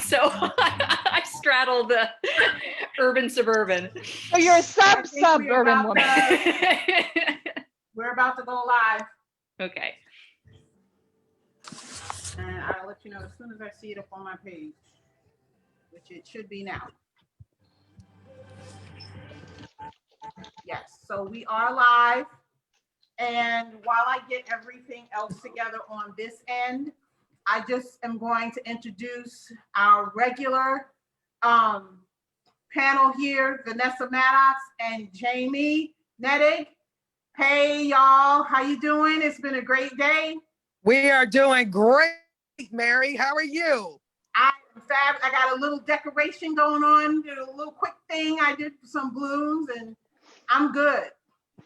so I straddle the urban suburban. So you're a suburban woman. We're about to go live. Okay. And I'll let you know as soon as I see it up on my page, which it should be now. Yes, so we are live. And while I get everything else together on this end, I just am going to introduce our regular panel here, Vanessa Maddox and Jamie Nedig. Hey, y'all, how you doing? It's been a great day. We are doing great, Mary. How are you? I'm fab. I got a little decoration going on, did a little quick thing. I did some balloons and I'm good.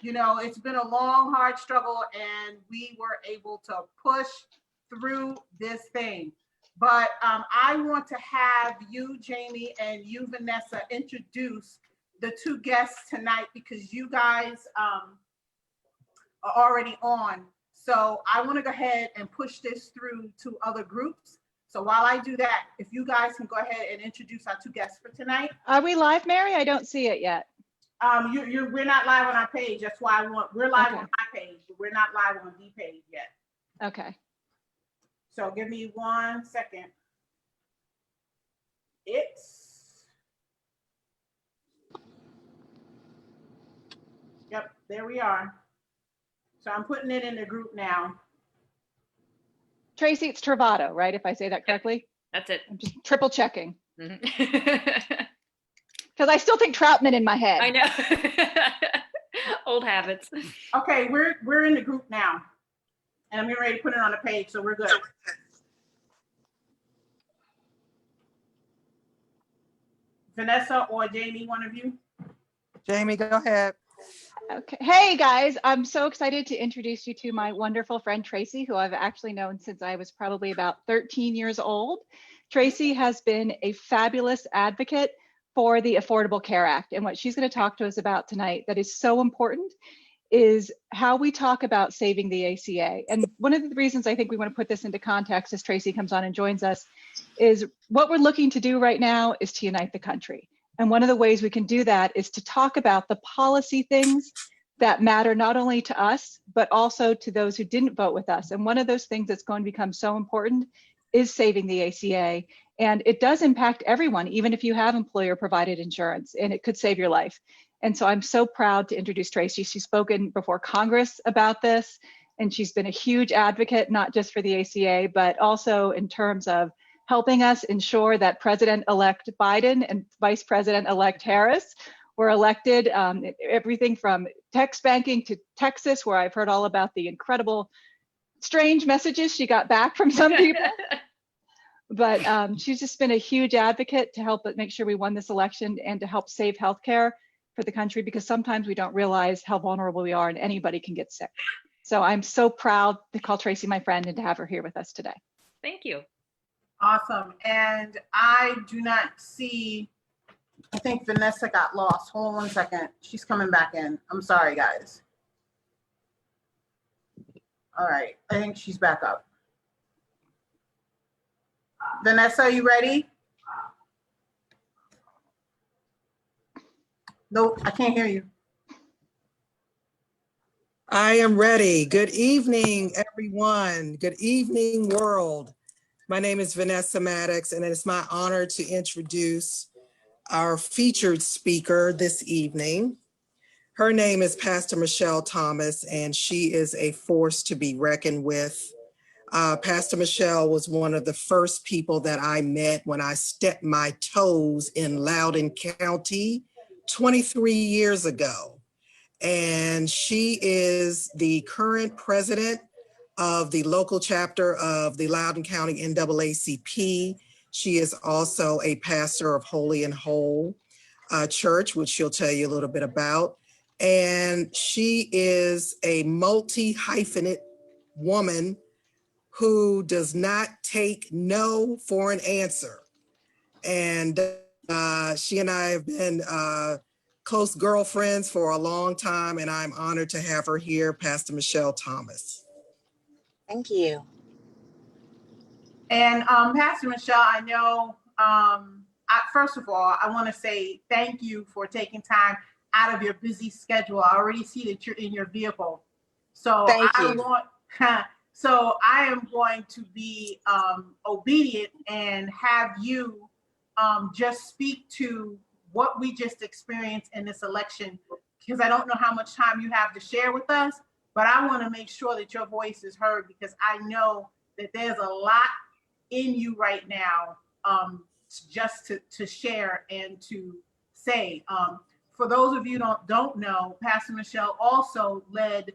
You know, it's been a long, hard struggle and we were able to push through this thing. But I want to have you, Jamie, and you, Vanessa, introduce the two guests tonight because you guys are already on. So I want to go ahead and push this through to other groups. So while I do that, if you guys can go ahead and introduce our two guests for tonight. Are we live, Mary? I don't see it yet. We're not live on our page. That's why we're live on my page, but we're not live on the page yet. Okay. So give me 1 second. Yep, there we are. So I'm putting it in the group now. Tracy, it's Trovato, right? If I say that correctly. That's it. I'm just triple checking. Mm-hmm. Because I still think Troutman in my head. I know. Old habits. Okay, we're in the group now. And I'm getting ready to put it on the page, so we're good. Vanessa or Jamie, one of you? Jamie, go ahead. Okay. Hey guys, I'm so excited to introduce you to my wonderful friend Tracy, who I've actually known since I was probably about 13 years old. Tracy has been a fabulous advocate for the Affordable Care Act. And what she's going to talk to us about tonight that is so important is how we talk about saving the ACA. And one of the reasons I think we want to put this into context as Tracy comes on and joins us is what we're looking to do right now is to unite the country. And one of the ways we can do that is to talk about the policy things that matter not only to us, but also to those who didn't vote with us. And one of those things that's going to become so important is saving the ACA. And it does impact everyone, even if you have employer provided insurance, and it could save your life. And so I'm so proud to introduce Tracy. She's spoken before Congress about this, and she's been a huge advocate, not just for the ACA, but also in terms of helping us ensure that President-elect Biden and Vice President-elect Harris were elected. Everything from tax banking to Texas, where I've heard all about the incredible, strange messages she got back from some people. But she's just been a huge advocate to help make sure we won this election and to help save healthcare for the country, because sometimes we don't realize how vulnerable we are and anybody can get sick. So I'm so proud to call Tracy my friend and to have her here with us today. Thank you. Awesome. And I do not see, I think Vanessa got lost. Hold on 1 second. She's coming back in. I'm sorry, guys. All right. I think she's back up. Vanessa, are you ready? No, I can't hear you. I am ready. Good evening, everyone. Good evening, world. My name is Vanessa Maddox, and it's my honor to introduce our featured speaker this evening. Her name is Pastor Michelle Thomas, and she is a force to be reckoned with. Pastor Michelle was one of the first people that I met when I stepped my toes in Loudoun County 23 years ago. And she is the current president of the local chapter of the Loudoun County NAACP. She is also a pastor of Holy and Whole Church, which she'll tell you a little bit about. And she is a multi-hyphenate woman who does not take no for an answer. And she and I have been close girlfriends for a long time, and I'm honored to have her here, Pastor Michelle Thomas. Thank you. And Pastor Michelle, I know First of all, I want to say thank you for taking time out of your busy schedule. I already see that you're in your vehicle. So Thank I you. want, so I am going to be obedient and have you just speak to what we just experienced in this election, because I don't know how much time you have to share with us, but I want to make sure that your voice is heard, because I know that there's a lot in you right now, just to share and to say. For those of you don't know, Pastor Michelle also led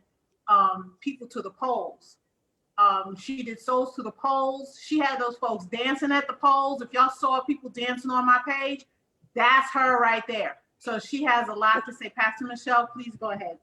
people to the polls. She did Souls to the Polls. She had those folks dancing at the polls. If y'all saw people dancing on my page, that's her right there. So she has a lot to say. Pastor Michelle, please go ahead.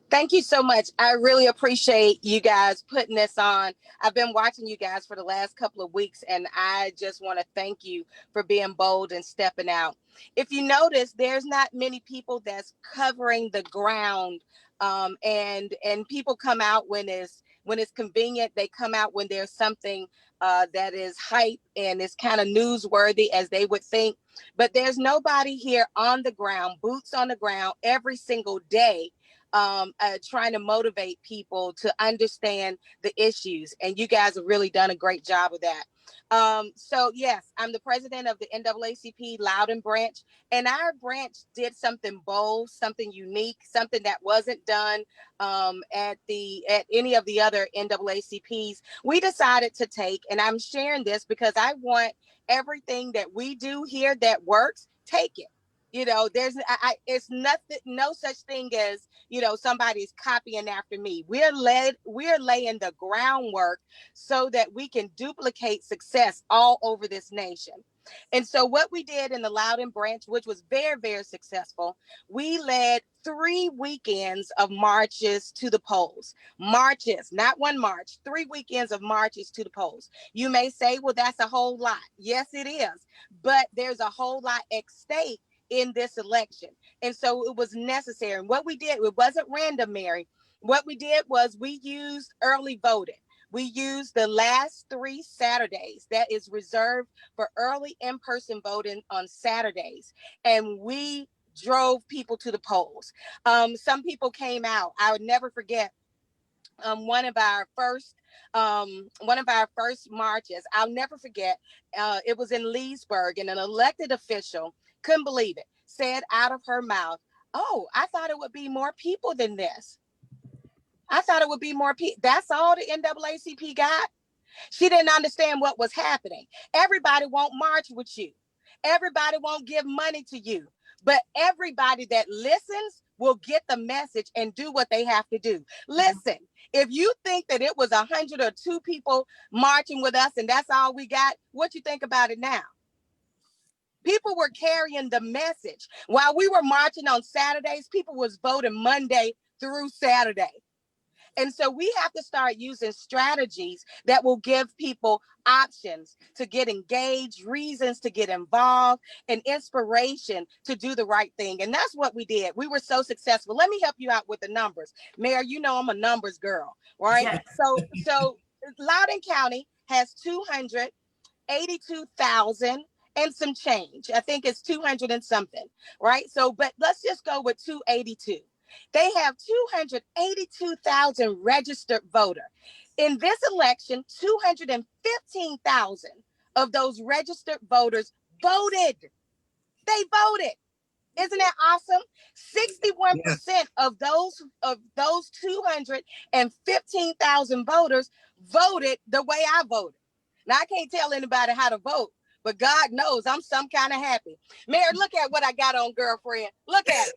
Thank you so much. I really appreciate you guys putting this on. I've been watching you guys for the last couple of weeks, and I just want to thank you for being bold and stepping out. If you notice, there's not many people that's covering the ground, and people come out when it's convenient. They come out when there's something that is hype and is kind of newsworthy, as they would think. But there's nobody here on the ground, boots on the ground, every single day, trying to motivate people to understand the issues. And you guys have really done a great job of that. So yes, I'm the president of the NAACP Loudoun branch, and our branch did something bold, something unique, something that wasn't done at any of the other NAACPs. We decided to take, and I'm sharing this because I want everything that we do here that works, take it. You know, it's nothing, no such thing as, somebody's copying after me. We're laying the groundwork so that we can duplicate success all over this nation. And so what we did in the Loudoun branch, which was very, very successful, we led 3 weekends of marches to the polls. Marches, not one march, 3 weekends of marches to the polls. You may say, well, that's a whole lot. Yes, it is. But there's a whole lot at stake in this election. And so it was necessary. And what we did, it wasn't random, Mary. What we did was we used early voting. We used the last 3 Saturdays that is reserved for early in-person voting on Saturdays. And we drove people to the polls. Some people came out. I would never forget one of our first marches. I'll never forget. It was in Leesburg, and an elected official, couldn't believe it, said out of her mouth, "Oh, I thought it would be more people than this. I thought it would be more people." That's all the NAACP got. She didn't understand what was happening. Everybody won't march with you. Everybody won't give money to you. But everybody that listens will get the message and do what they have to do. Listen, if you think that it was 100 or 2 people marching with us and that's all we got, what you think about it now? People were carrying the message. While we were marching on Saturdays, people was voting Monday through Saturday. And so we have to start using strategies that will give people options to get engaged, reasons to get involved, and inspiration to do the right thing. And that's what we did. We were so successful. Let me help you out with the numbers. Mayor, you know I'm a numbers girl, right? Yes. So Loudoun County has 282,000 and some change. I think it's 200 and something, right? So, but let's just go with 282. They have 282,000 registered voters. In this election, 215,000 of those registered voters voted. They voted. Isn't that awesome? 61% of those 215,000 voters voted the way I voted. Now, I can't tell anybody how to vote, but God knows I'm some kind of happy. Mary, look at what I got on, girlfriend. Look at it.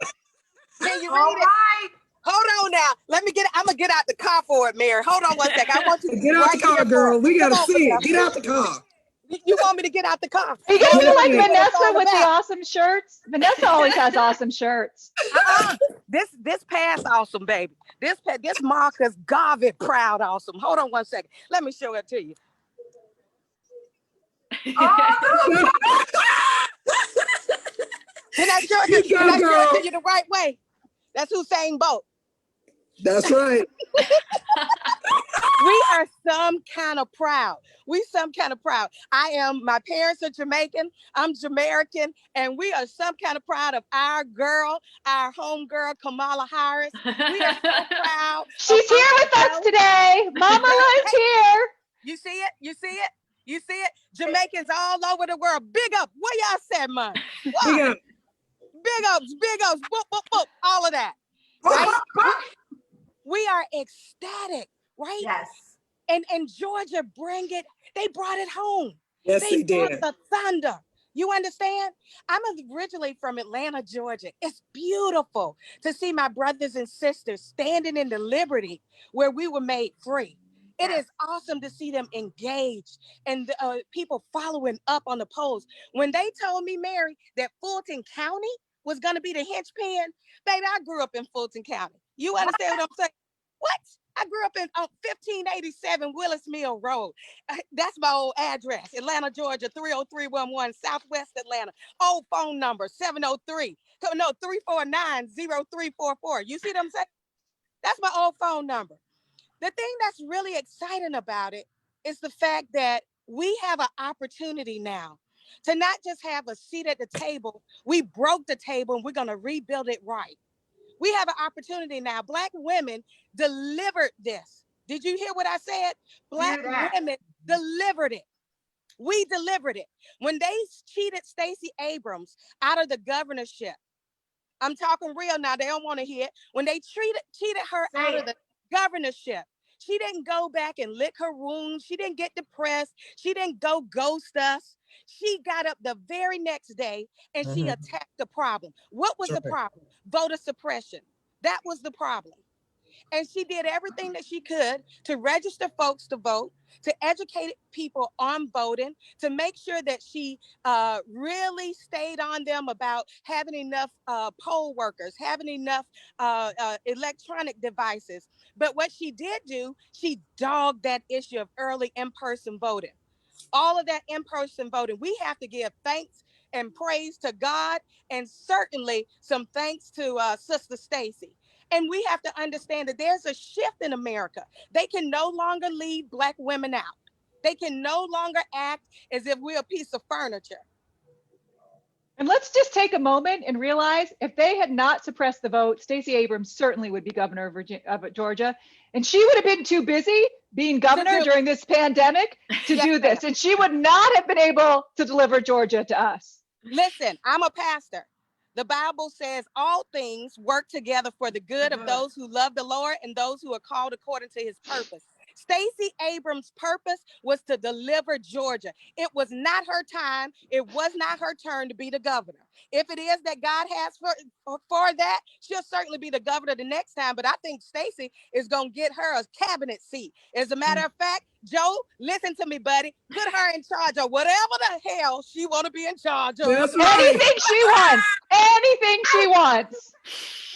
Can you read it? Right. Hold on now. I'm gonna get out the car for it, Mary. Hold on one second. I want you to get out the car, girl. We gotta see it. Get out the car. You want me to get out the car? Are you gonna be like Vanessa with the awesome shirts? Vanessa always has awesome shirts. This pass awesome, baby. This Marcus Garvey proud awesome. Hold on one second. Let me show it to you. Oh, Can I show it to you the right way? That's Usain Bolt. That's right. We are some kind of proud. We some kind of proud. My parents are Jamaican. I'm Jamaican. And we are some kind of proud of our girl, our home girl, Kamala Harris. We are so proud. She's here with us today. Mama is here. You see it? You see it? You see it? Jamaicans all over the world. Big up. What y'all said, man? Big up. Big ups, boop, boop, boop, all of that. Right? We are ecstatic, right? Yes. And Georgia they brought it home. Yes, they brought did. the thunder. You understand? I'm originally from Atlanta, Georgia. It's beautiful to see my brothers and sisters standing in the liberty where we were made free. It is awesome to see them engaged and people following up on the polls. When they told me, Mary, that Fulton County was going to be the hinge pen, baby, I grew up in Fulton County. You understand what I'm saying? What? I grew up in 1587 Willis Mill Road. That's my old address, Atlanta, Georgia, 30311, Southwest Atlanta. Old phone number, 349-0344. You see what I'm saying? That's my old phone number. The thing that's really exciting about it is the fact that we have an opportunity now to not just have a seat at the table. We broke the table and we're going to rebuild it right. We have an opportunity now. Black women delivered this. Did you hear what I said? Black women delivered it. We delivered it. When they cheated Stacey Abrams out of the governorship, I'm talking real now. They don't want to hear it. When they cheated her out of the governorship, she didn't go back and lick her wounds. She didn't get depressed. She didn't go ghost us. She got up the very next day and she attacked the problem. What was the problem? Voter suppression. That was the problem. And she did everything that she could to register folks to vote, to educate people on voting, to make sure that she really stayed on them about having enough poll workers, having enough electronic devices. But what she did do, she dogged that issue of early in-person voting. All of that in-person voting, we have to give thanks and praise to God, and certainly some thanks to Sister Stacy. And we have to understand that there's a shift in America. They can no longer leave Black women out. They can no longer act as if we're a piece of furniture. And let's just take a moment and realize if they had not suppressed the vote, Stacey Abrams certainly would be governor of Georgia. And she would have been too busy being governor during this pandemic to do this. And she would not have been able to deliver Georgia to us. Listen, I'm a pastor. The Bible says all things work together for the good of those who love the Lord and those who are called according to his purpose. Stacey Abrams' purpose was to deliver Georgia. It was not her time. It was not her turn to be the governor. If it is that God has for that, she'll certainly be the governor the next time. But I think Stacey is going to get her a cabinet seat. As a matter of fact, Joe, listen to me, buddy. Put her in charge of whatever the hell she want to be in charge of. Anything she wants. Anything she wants.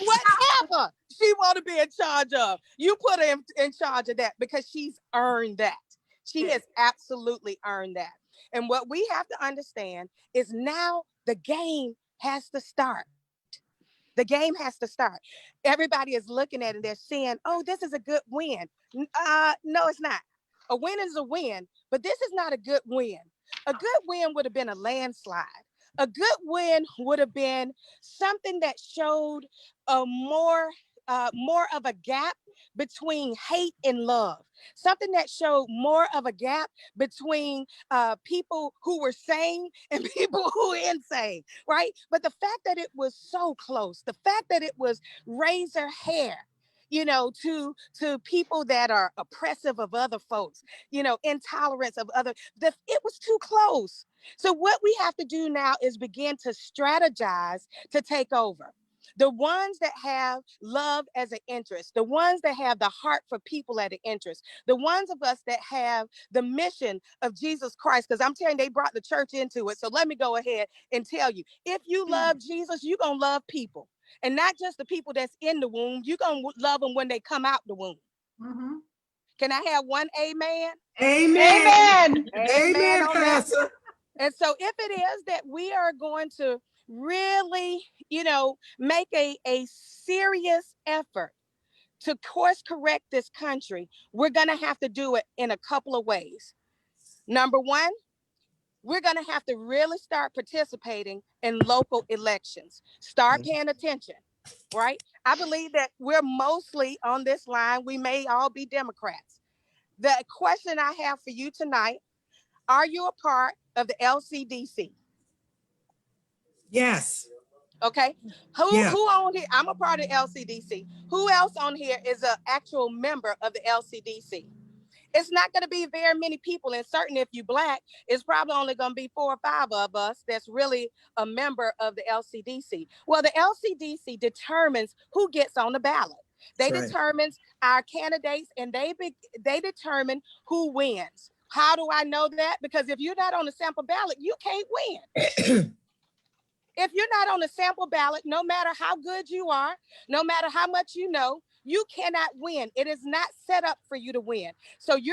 Whatever she want to be in charge of. You put her in charge of that because she's earned that. She has absolutely earned that. And what we have to understand is now the game has to start. The game has to start. Everybody is looking at it. They're saying, oh, this is a good win. No, it's not. A win is a win, but this is not a good win. A good win would have been a landslide. A good win would have been something that showed a more of a gap between hate and love. Something that showed more of a gap between people who were sane and people who were insane, right? But the fact that it was so close, the fact that it was razor hair, you know, to people that are oppressive of other folks, you know, intolerance of other, it was too close. So what we have to do now is begin to strategize to take over. The ones that have love as an interest, the ones that have the heart for people as an interest, the ones of us that have the mission of Jesus Christ, because I'm telling you, they brought the church into it. So let me go ahead and tell you, if you love Jesus, you're going to love people. And not just the people that's in the womb, you're going to love them when they come out the womb. Mm-hmm. Can I have one amen? Amen. Amen, Pastor. And so if it is that we are going to really, you know, make a serious effort to course correct this country, we're going to have to do it in a couple of ways. Number one, we're going to have to really start participating in local elections. Start paying attention, right? I believe that we're mostly on this line. We may all be Democrats. The question I have for you tonight, are you a part of the LCDC? Yes. Okay. Who Yeah. on here? I'm a part of LCDC. Who else on here is an actual member of the LCDC? It's not going to be very many people, and certainly if you Black, it's probably only going to be 4 or 5 of us that's really a member of the LCDC. Well, the LCDC determines who gets on the ballot. They determines our candidates, and they determine who wins. How do I know that? Because if you're not on the sample ballot, you can't win. If you're not on the sample ballot, no matter how good you are, no matter how much you know, you cannot win. It is not set up for you to win. So we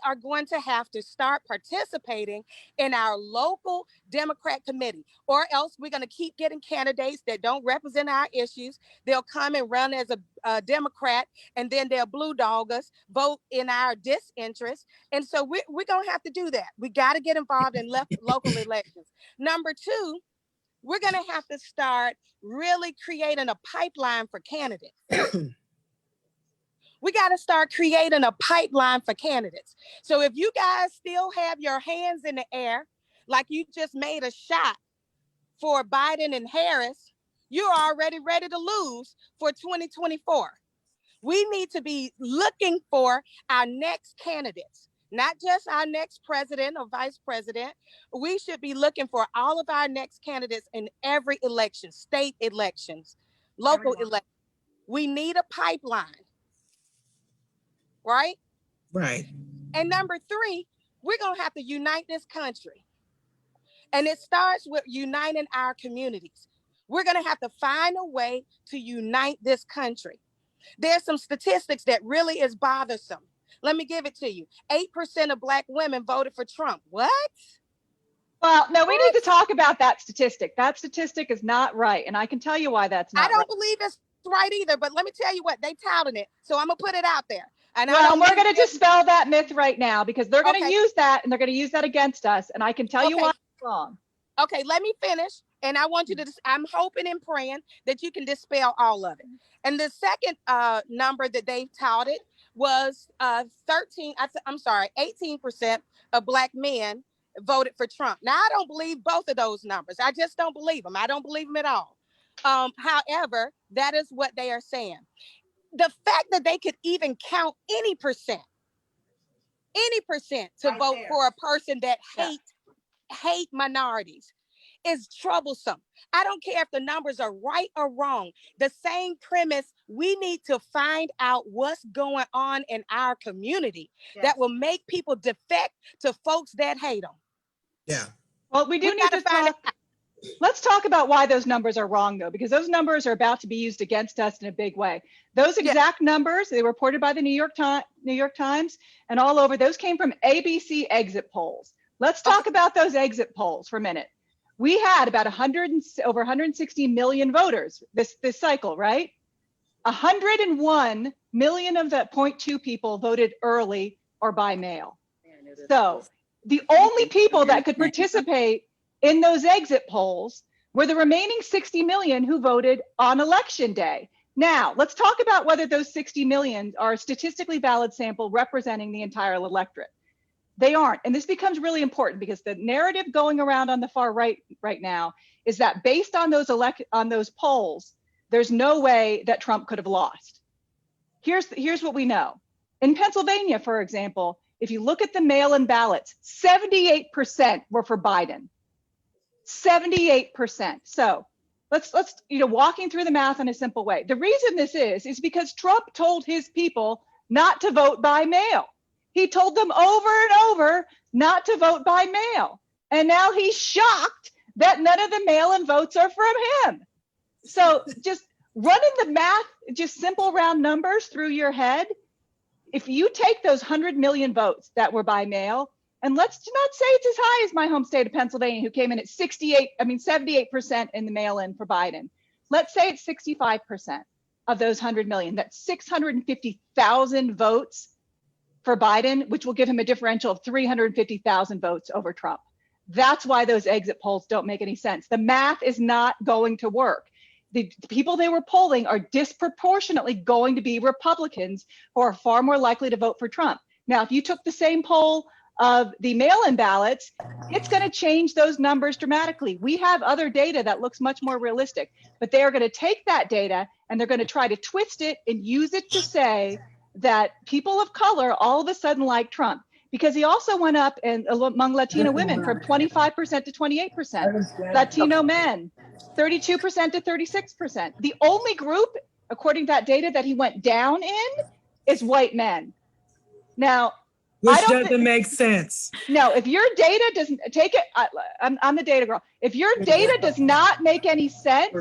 are going to have to start participating in our local Democrat committee, or else we're going to keep getting candidates that don't represent our issues. They'll come and run as a Democrat, and then they'll blue dog us, vote in our disinterest. And so we're going to have to do that. We got to get involved in local elections. Number two, we're going to have to start really creating a pipeline for candidates. We got to start creating a pipeline for candidates. So if you guys still have your hands in the air, like you just made a shot for Biden and Harris, you're already ready to lose for 2024. We need to be looking for our next candidates. Not just our next president or vice president. We should be looking for all of our next candidates in every election, state elections, local elections. We need a pipeline, right? Right. And number three, we're going to have to unite this country. And it starts with uniting our communities. We're going to have to find a way to unite this country. There's some statistics that really is bothersome. Let me give it to you. 8% of Black women voted for Trump. What? Well, no, we need to talk about that statistic. That statistic is not right. And I can tell you why that's not right. I don't believe it's right either, but let me tell you what, they touted it. So I'm going to put it out there. And well, we're going to dispel that myth right now, because they're going to use that, and they're going to use that against us. And I can tell you why it's wrong. Okay, let me finish. And I want you to, I'm hoping and praying that you can dispel all of it. And the second number that they touted was 18% of Black men voted for Trump. Now, I don't believe both of those numbers. I just don't believe them. I don't believe them at all. However, that is what they are saying. The fact that they could even count any percent to right vote there for a person that hate minorities is troublesome. I don't care if the numbers are right or wrong. The same premise, we need to find out what's going on in our community that will make people defect to folks that hate them. Yeah. Well, we need to talk. Let's talk about why those numbers are wrong, though, because those numbers are about to be used against us in a big way. Those exact numbers, they were reported by the New York Times and all over, those came from ABC exit polls. Let's talk about those exit polls for a minute. We had about over 160 million voters this cycle, right? 101 million of that 0.2 people voted early or by mail. So the only people that could participate in those exit polls were the remaining 60 million who voted on election day. Now, let's talk about whether those 60 million are a statistically valid sample representing the entire electorate. They aren't. And this becomes really important because the narrative going around on the far right now is that based on those polls, there's no way that Trump could have lost. Here's what we know. In Pennsylvania, for example, if you look at the mail-in ballots, 78% were for Biden. 78%. So let's walking through the math in a simple way. The reason this is because Trump told his people not to vote by mail. He told them over and over not to vote by mail. And now he's shocked that none of the mail-in votes are from him. So just running the math, just simple round numbers through your head, if you take those 100 million votes that were by mail, and let's not say it's as high as my home state of Pennsylvania, who came in at 78% in the mail-in for Biden. Let's say it's 65%. of those 100 million. That's 650,000 votes for Biden, which will give him a differential of 350,000 votes over Trump. That's why those exit polls don't make any sense. The math is not going to work. The people they were polling are disproportionately going to be Republicans who are far more likely to vote for Trump. Now, if you took the same poll of the mail-in ballots, it's going to change those numbers dramatically. We have other data that looks much more realistic, but they are going to take that data and they're going to try to twist it and use it to say that people of color all of a sudden like Trump, because he also went up among Latino women from 25% to 28%, Latino men, 32% to 36%. The only group, according to that data, that he went down in is white men. Now, Which doesn't make sense. No, if your data doesn't take it, I'm the data girl. If your data does not make any sense,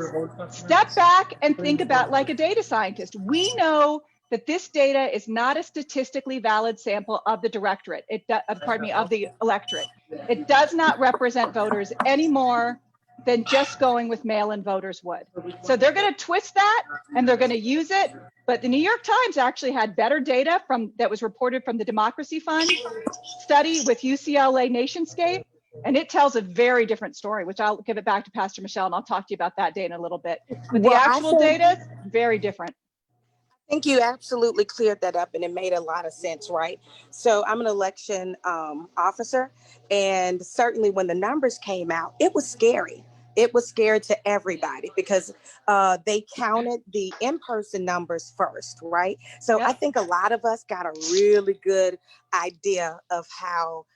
step back and think about like a data scientist. We know that this data is not a statistically valid sample of the directorate. Of the electorate. It does not represent voters any more than just going with mail-in voters would. So they're going to twist that and they're going to use it. But the New York Times actually had better data that was reported from the Democracy Fund study with UCLA Nationscape, and it tells a very different story, which I'll give it back to Pastor Michelle, and I'll talk to you about that data in a little bit. But the actual data, very different. I think you absolutely cleared that up and it made a lot of sense, right? So I'm an election officer, and certainly when the numbers came out, it was scary. It was scary to everybody because they counted the in-person numbers first, right? So I think a lot of us got a really good idea of how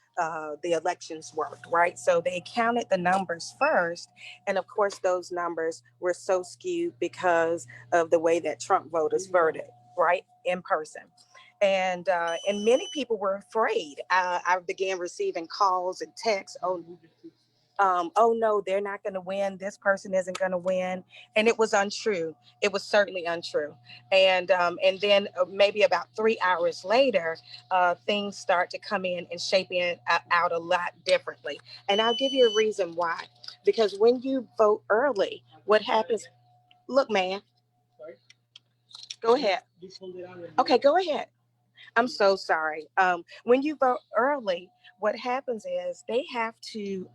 the elections worked, right? So they counted the numbers first. And of course, those numbers were so skewed because of the way that Trump voters voted, right? In person. And many people were afraid. I began receiving calls and texts. Oh no, they're not going to win. This person isn't going to win. And it was untrue. It was certainly untrue. And then maybe about 3 hours later, things start to come in and shape out a lot differently. And I'll give you a reason why. Because when you vote early, what happens? Look, man. Go ahead. Okay, go ahead. I'm so sorry. When you vote early, what happens is they have to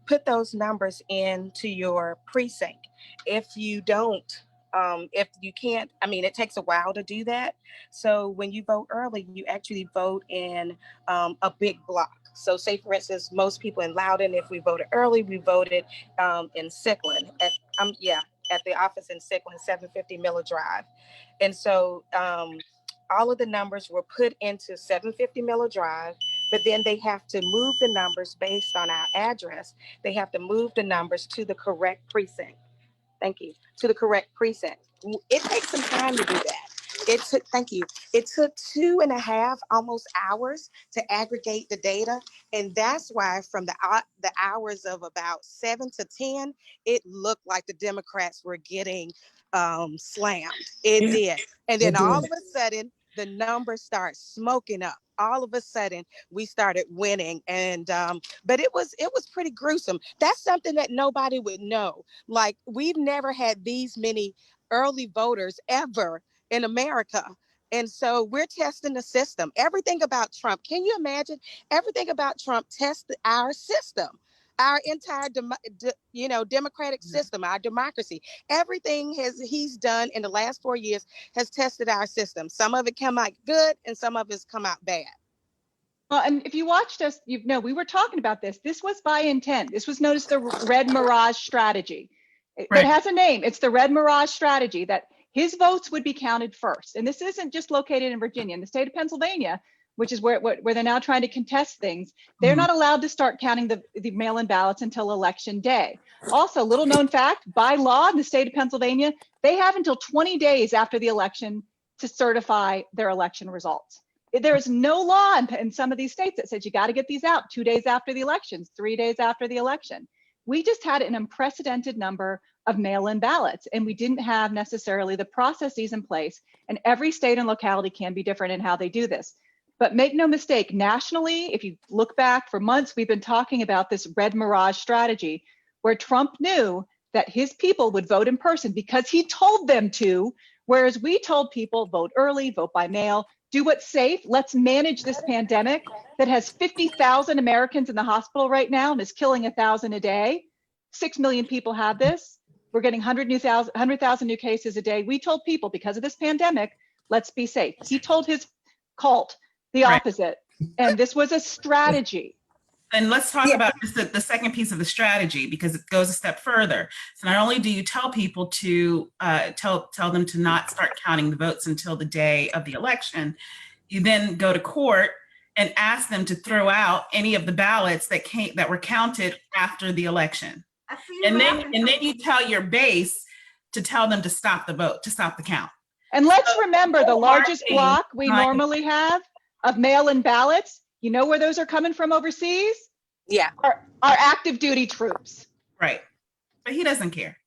put those numbers into your precinct. If you don't, if you can't, I mean, it takes a while to do that. So when you vote early, you actually vote in a big block. So say, for instance, most people in Loudoun, if we voted early, we voted in Sickland at the office in Sickland, 750 Miller Drive. And so all of the numbers were put into 750 Miller Drive, but then they have to move the numbers based on our address. They have to move the numbers to the correct precinct. Thank you. To the correct precinct. It takes some time to do that. It took 2.5 almost hours to aggregate the data. And that's why from the hours of about 7 to 10, it looked like the Democrats were getting slammed. It did. And then all of a sudden, the numbers start smoking up. All of a sudden, we started winning, and but it was pretty gruesome. That's something that nobody would know. Like, we've never had these many early voters ever in America, and so we're testing the system. Everything about Trump. Can you imagine? Everything about Trump tested our system. Our entire, democratic system, our democracy, everything he's done in the last 4 years has tested our system. Some of it come out good and some of it's come out bad. Well, and if you watched us, we were talking about this. This was by intent. This was known as the Red Mirage strategy. It has a name. It's the Red Mirage strategy, that his votes would be counted first. And this isn't just located in Virginia. In the state of Pennsylvania, which is where they're now trying to contest things, they're not allowed to start counting the mail-in ballots until election day. Also, little known fact, by law in the state of Pennsylvania, they have until 20 days after the election to certify their election results. There is no law in some of these states that says you got to get these out 2 days after the elections, 3 days after the election. We just had an unprecedented number of mail-in ballots, and we didn't have necessarily the processes in place, and every state and locality can be different in how they do this. But make no mistake, nationally, if you look back for months, we've been talking about this Red Mirage strategy, where Trump knew that his people would vote in person because he told them to, Whereas we told people, vote early, vote by mail, do what's safe. Let's manage this pandemic that has 50,000 Americans in the hospital right now and is killing 1,000 a day. 6 million people have this. We're getting 100,000 new cases a day. We told people, because of this pandemic, let's be safe. He told his cult the opposite. And this was a strategy. And let's talk about just the second piece of the strategy, because it goes a step further. So not only do you tell people to tell them to not start counting the votes until the day of the election, you then go to court and ask them to throw out any of the ballots that were counted after the election. And then you tell your base to tell them to stop the vote, to stop the count. And let's remember, the largest block we normally have of mail-in ballots, you know where those are coming from overseas? Yeah. Are active duty troops. Right. But he doesn't care.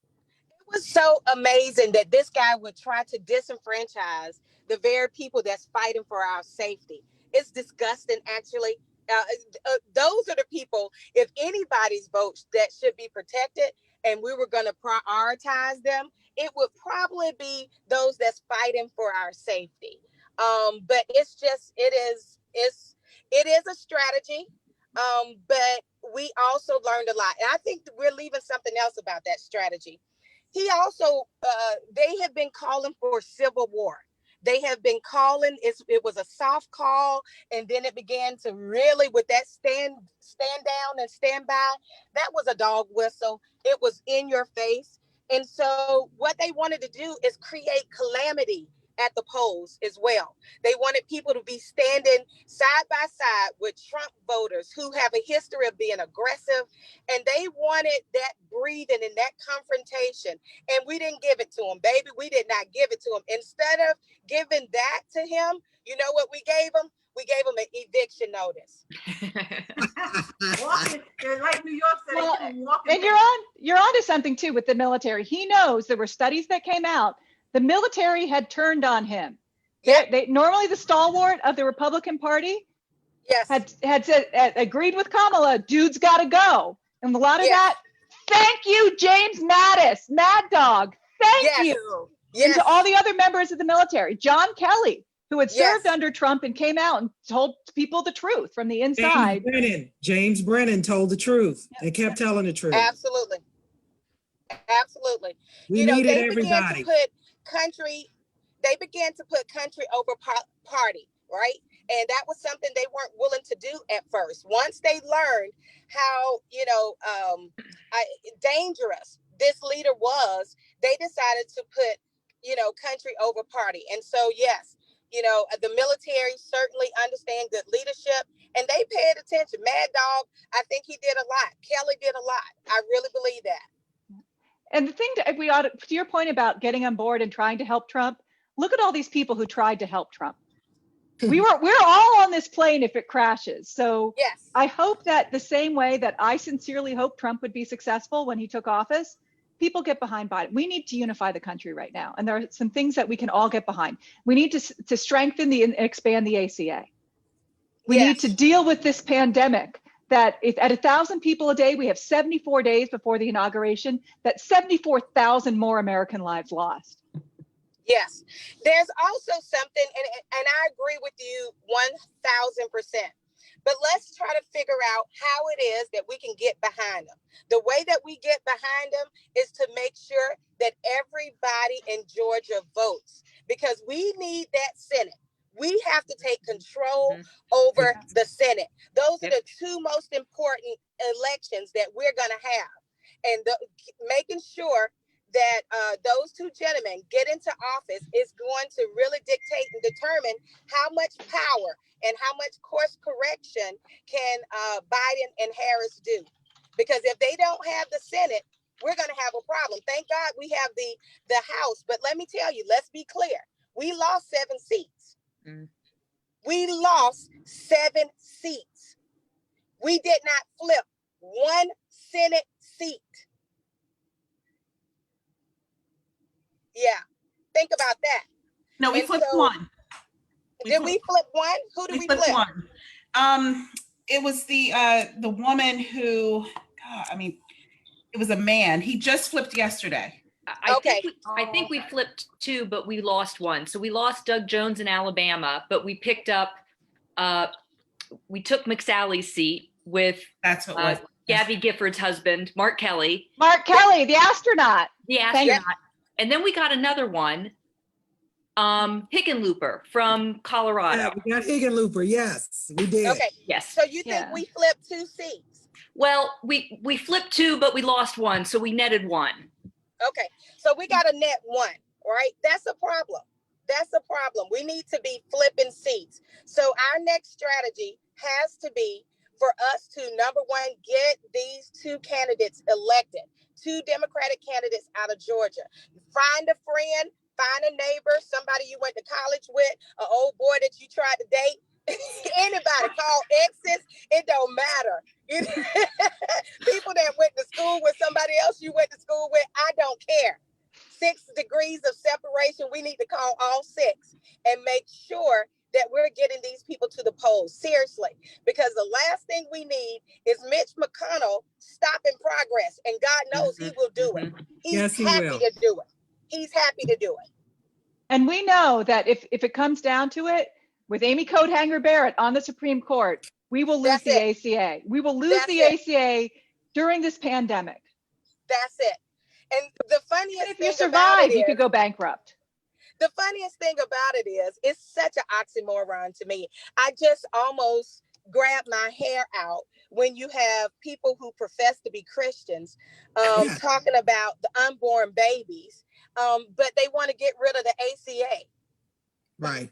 It was so amazing that this guy would try to disenfranchise the very people that's fighting for our safety. It's disgusting, actually. Those are the people, if anybody's votes that should be protected and we were going to prioritize them, it would probably be those that's fighting for our safety. But it is a strategy. But we also learned a lot. And I think we're leaving something else about that strategy. He also, they have been calling for civil war. They have been calling, it was a soft call, and then it began to really, with that stand down and stand by, that was a dog whistle. It was in your face. And so what they wanted to do is create calamity at the polls as well. They wanted people to be standing side by side with Trump voters who have a history of being aggressive, and they wanted that breathing and that confrontation. And we didn't give it to them, baby. We did not give it to them. Instead of giving that to him, you know what we gave him? We gave him an eviction notice. Walking, like New York said, Well, walking. and you're onto something too with the military. He knows there were studies that came out. The military had turned on him. They normally the stalwart of the Republican Party had said, agreed with Kamala, dude's got to go. And a lot of that, thank you, James Mattis, Mad Dog. Thank you. And to all the other members of the military, John Kelly, who had served under Trump and came out and told people the truth from the inside. James Brennan told the truth and kept telling the truth. Absolutely. We needed everybody. They began to put country over party, right? And that was something they weren't willing to do at first. Once they learned how, dangerous this leader was, they decided to put, country over party. And so, yes, the military certainly understand good leadership, and they paid attention. Mad Dog, I think he did a lot. Kelly did a lot. I really believe that. And the thing that we ought to your point about getting on board and trying to help Trump, look at all these people who tried to help Trump. We're all on this plane if it crashes. So yes. I hope that the same way that I sincerely hope Trump would be successful when he took office, people get behind Biden. We need to unify the country right now. And there are some things that we can all get behind. We need to strengthen and expand the ACA. We need to deal with this pandemic. That if at 1,000 people a day, we have 74 days before the inauguration, that 74,000 more American lives lost. Yes, there's also something, and I agree with you 1,000%. But let's try to figure out how it is that we can get behind them. The way that we get behind them is to make sure that everybody in Georgia votes, because we need that Senate. We have to take control over the Senate. Those are the two most important elections that we're going to have. And making sure that those two gentlemen get into office is going to really dictate and determine how much power and how much course correction can Biden and Harris do. Because if they don't have the Senate, we're going to have a problem. Thank God we have the House. But let me tell you, let's be clear. We lost 7 seats. We lost 7 seats. We did not flip 1 Senate seat. Yeah, think about that. No, we flipped one. Did we flip one? Who did we flip? One. It was the woman who, it was a man. He just flipped yesterday. Okay. I think we flipped 2, but we lost 1. So we lost Doug Jones in Alabama, but we picked up, we took McSally's seat with That's what was. Gabby Gifford's husband, Mark Kelly. Mark Kelly, the astronaut. The astronaut. And then we got another one, Hickenlooper from Colorado. Yeah, we got Hickenlooper. Yes, we did. Okay. Yes. So you think Yeah. we flipped 2 seats? Well, we flipped 2, but we lost 1, so we netted 1. Okay. So we got a net 1, right? That's a problem. That's a problem. We need to be flipping seats. So our next strategy has to be for us to, number 1, get these 2 candidates elected, 2 Democratic candidates out of Georgia. Find a friend, find a neighbor, somebody you went to college with, an old boy that you tried to date. Anybody, call exes, it don't matter. People that went to school with somebody else you went to school with, I don't care. 6 degrees of separation, we need to call all 6 and make sure that we're getting these people to the polls, seriously, because the last thing we need is Mitch McConnell stopping progress, and God knows he will do it. He's Yes, he happy will. to do it. He's happy to do it. And we know that if it comes down to it, with Amy Coathanger Barrett on the Supreme Court, we will lose That's the it. ACA. We will lose That's the it. ACA during this pandemic. That's it. And the funniest And if thing you about survive, it you could is, go bankrupt. the funniest thing about it is, it's such an oxymoron to me. I just almost grab my hair out when you have people who profess to be Christians Yeah. talking about the unborn babies, but they want to get rid of the ACA. Right.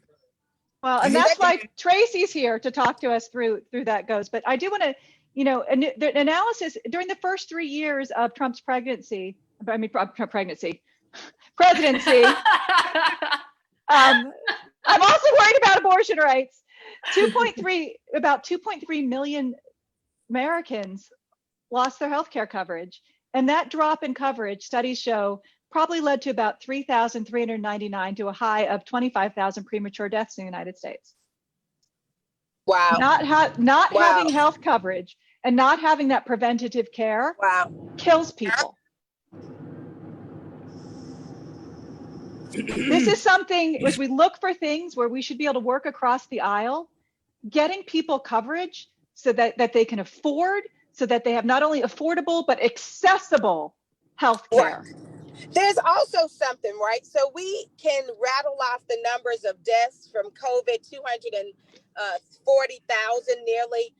Well, and I hate that's why Tracy's here to talk to us through that goes. But I do want to, the analysis during the first 3 years of Trump's presidency. I'm also worried about abortion rights. About 2.3 million Americans lost their health care coverage. And that drop in coverage, studies show, probably led to about 3,399 to a high of 25,000 premature deaths in the United States. Wow. Not Wow. having health coverage and not having that preventative care Wow. kills people. This is something, as we look for things where we should be able to work across the aisle, getting people coverage so that they can afford, so that they have not only affordable, but accessible health care. Right. There's also something, right? So we can rattle off the numbers of deaths from COVID, 240,000 nearly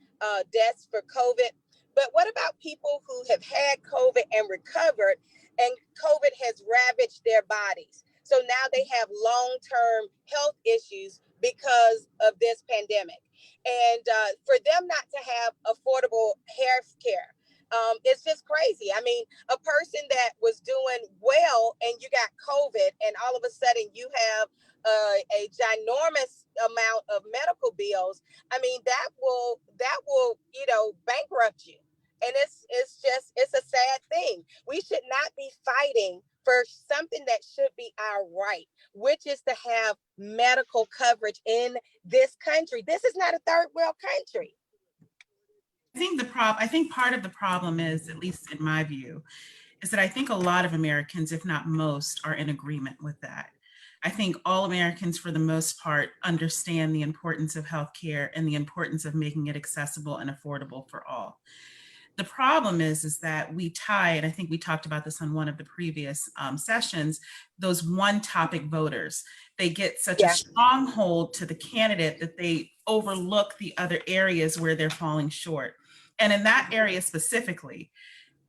deaths for COVID. But what about people who have had COVID and recovered, and COVID has ravaged their bodies? So now they have long-term health issues because of this pandemic. And for them not to have affordable health care, it's just crazy. I mean, a person that was doing well and you got COVID, and all of a sudden you have a ginormous amount of medical bills. I mean, that will bankrupt you. And it's a sad thing. We should not be fighting for something that should be our right, which is to have medical coverage in this country. This is not a third world country. I think part of the problem is, at least in my view, is that I think a lot of Americans, if not most, are in agreement with that. I think all Americans, for the most part, understand the importance of healthcare and the importance of making it accessible and affordable for all. The problem is that we tie, and I think we talked about this on one of the previous sessions, those one topic voters. They get such a stronghold to the candidate that they overlook the other areas where they're falling short. And in that area specifically,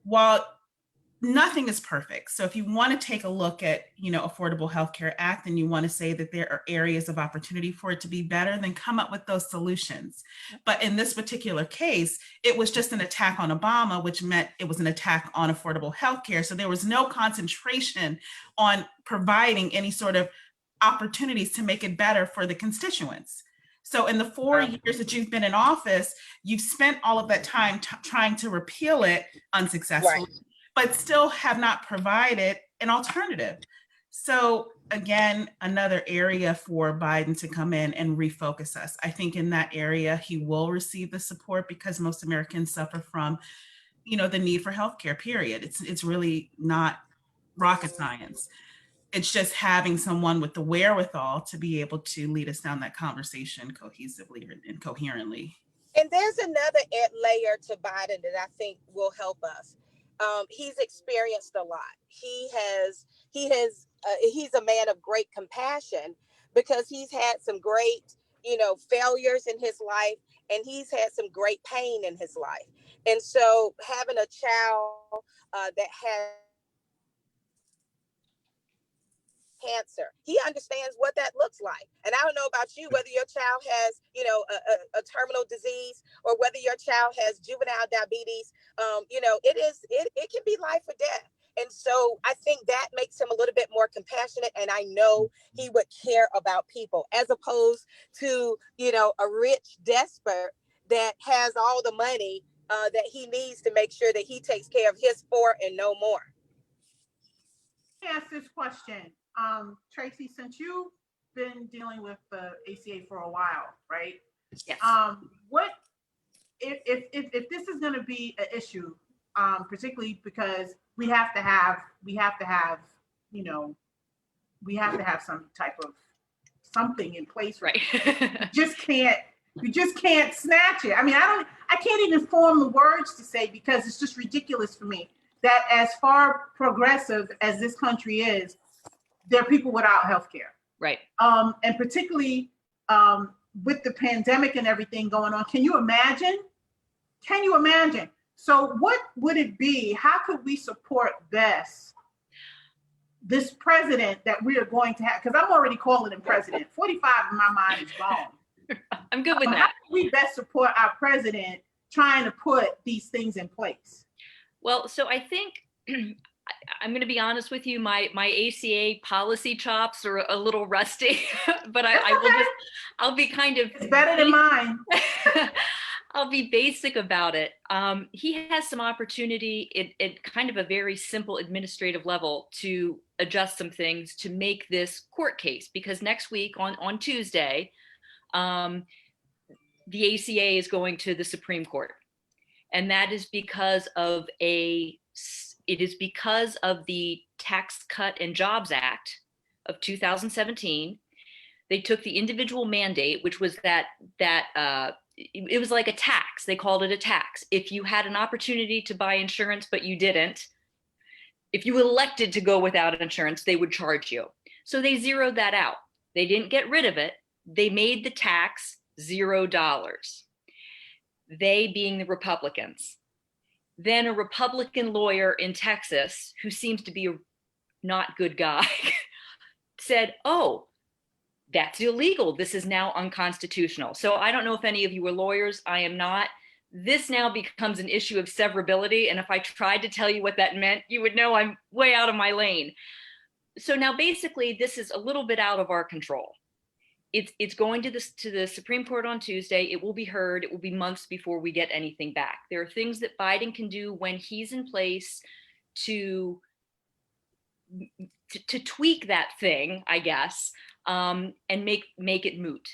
while nothing is perfect. So if you want to take a look at, Affordable Health Care Act, and you want to say that there are areas of opportunity for it to be better, then come up with those solutions. But in this particular case, it was just an attack on Obama, which meant it was an attack on affordable health care. So there was no concentration on providing any sort of opportunities to make it better for the constituents. So in the 4 years that you've been in office, you've spent all of that time trying to repeal it unsuccessfully. Right. But still have not provided an alternative. So again, another area for Biden to come in and refocus us. I think in that area, he will receive the support because most Americans suffer from, the need for healthcare, period. It's really not rocket science. It's just having someone with the wherewithal to be able to lead us down that conversation cohesively and coherently. And there's another layer to Biden that I think will help us. He's experienced a lot. He's a man of great compassion because he's had some great, failures in his life, and he's had some great pain in his life. And so having a child that has cancer, he understands what that looks like. And I don't know about you, whether your child has a terminal disease or whether your child has juvenile diabetes. It can be life or death. And so I think that makes him a little bit more compassionate, and I know he would care about people as opposed to a rich despot that has all the money that he needs to make sure that he takes care of his four and no more. Let me ask this question. Tracy, since you've been dealing with the ACA for a while, right? Yes. What if this is going to be an issue, particularly because we have to have some type of something in place, right? You just can't snatch it. I mean, I can't even form the words to say, because it's just ridiculous for me that as far progressive as this country is, there are people without health care. Right. And particularly with the pandemic and everything going on. Can you imagine? So what would it be? How could we support best this president that we are going to have? Because I'm already calling him president. 45 in my mind is gone. I'm good with that. How can we best support our president trying to put these things in place? Well, so I think I'm going to be honest with you. My ACA policy chops are a little rusty, but I'll be kind of. It's better than mine. I'll be basic about it. He has some opportunity at kind of a very simple administrative level to adjust some things to make this court case, because next week on Tuesday, the ACA is going to the Supreme Court. And that is because of the Tax Cut and Jobs Act of 2017. They took the individual mandate, which was it was like a tax. They called it a tax. If you had an opportunity to buy insurance, but you didn't, if you elected to go without insurance, they would charge you. So they zeroed that out. They didn't get rid of it. They made the tax $0. They being the Republicans. Then a Republican lawyer in Texas, who seems to be a not good guy, said, oh, that's illegal. This is now unconstitutional. So I don't know if any of you are lawyers. I am not. This now becomes an issue of severability. And if I tried to tell you what that meant, you would know I'm way out of my lane. So now basically this is a little bit out of our control. It's going to the Supreme Court on Tuesday. It will be heard. It will be months before we get anything back. There are things that Biden can do when he's in place to tweak that thing, I guess, and make it moot.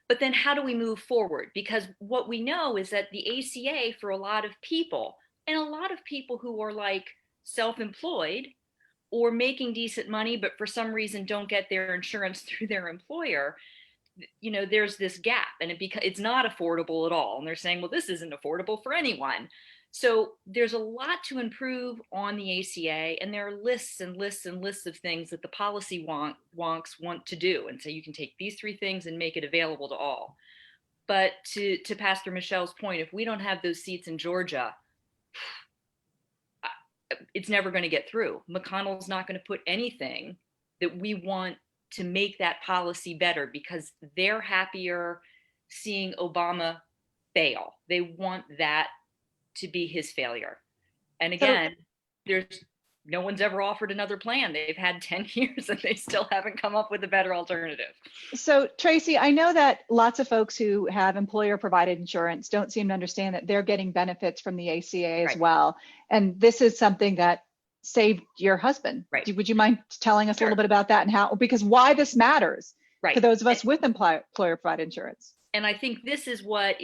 But then how do we move forward? Because what we know is that the ACA, for a lot of people, and a lot of people who are like self-employed or making decent money, but for some reason don't get their insurance through their employer, there's this gap, and it's not affordable at all. And they're saying, well, this isn't affordable for anyone. So there's a lot to improve on the ACA, and there are lists and lists and lists of things that the policy wonks want to do. And so you can take these 3 things and make it available to all. But to Pastor Michelle's point, if we don't have those seats in Georgia, it's never going to get through. McConnell's not going to put anything that we want to make that policy better, because they're happier seeing Obama fail. They want that to be his failure. And again, no one's ever offered another plan. They've had 10 years and they still haven't come up with a better alternative. So Tracy, I know that lots of folks who have employer provided insurance don't seem to understand that they're getting benefits from the ACA as Right. well. And this is something that saved your husband. Right. Would you mind telling us Sure. a little bit about that and because why this matters Right. to those of us with employer provided insurance? And I think this is what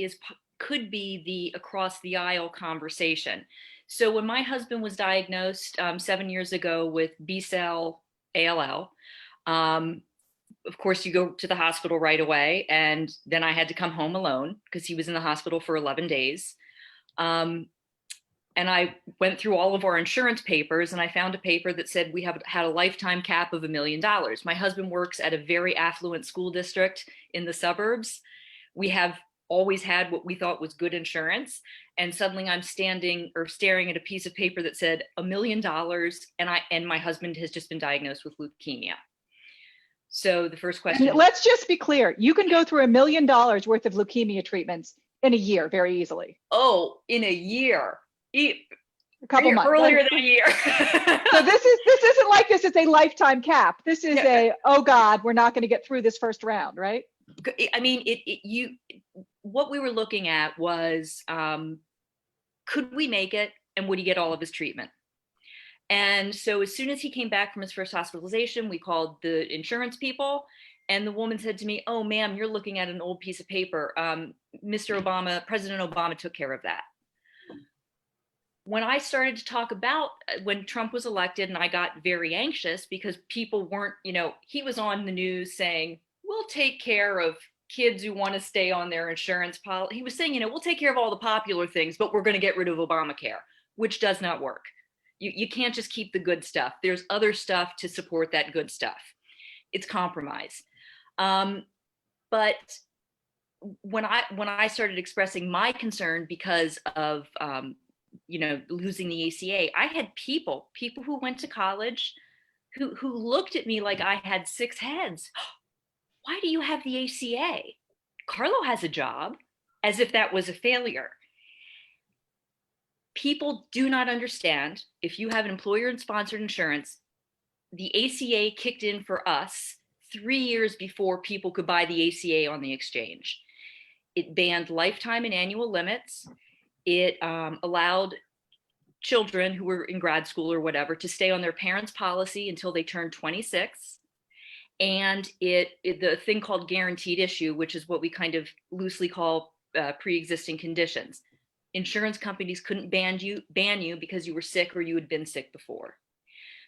could be the across the aisle conversation. So when my husband was diagnosed 7 years ago with B-cell ALL, of course, you go to the hospital right away. And then I had to come home alone because he was in the hospital for 11 days. Um, and I went through all of our insurance papers and I found a paper that said we have had a lifetime cap of $1 million. My husband works at a very affluent school district in the suburbs. We have always had what we thought was good insurance. And suddenly I'm standing or staring at a piece of paper that said $1 million. And my husband has just been diagnosed with leukemia. So the first question. And let's just be clear. You can go through $1 million worth of leukemia treatments in a year very easily. Oh, in a year. A couple months. Earlier than a year. So this isn't like this is a lifetime cap. This is oh God, we're not going to get through this first round, right? I mean, what we were looking at was, could we make it and would he get all of his treatment? And so as soon as he came back from his first hospitalization, we called the insurance people. And the woman said to me, "Oh, ma'am, you're looking at an old piece of paper. Mr. Obama, President Obama took care of that." When I started to talk about when Trump was elected, and I got very anxious because people weren't, he was on the news saying, "We'll take care of kids who want to stay on their insurance policy." He was saying, "We'll take care of all the popular things, but we're going to get rid of Obamacare," which does not work. You can't just keep the good stuff. There's other stuff to support that good stuff. It's compromise. But when I started expressing my concern because of losing the ACA, I had people who went to college who looked at me like I had 6 heads. "Why do you have the ACA? Carlo has a job," as if that was a failure. People do not understand, if you have an employer and sponsored insurance, the ACA kicked in for us 3 years before people could buy the ACA on the exchange. It banned lifetime and annual limits. It allowed children who were in grad school or whatever to stay on their parents' policy until they turned 26. And the thing called guaranteed issue, which is what we kind of loosely call pre-existing conditions. Insurance companies couldn't ban you because you were sick or you had been sick before.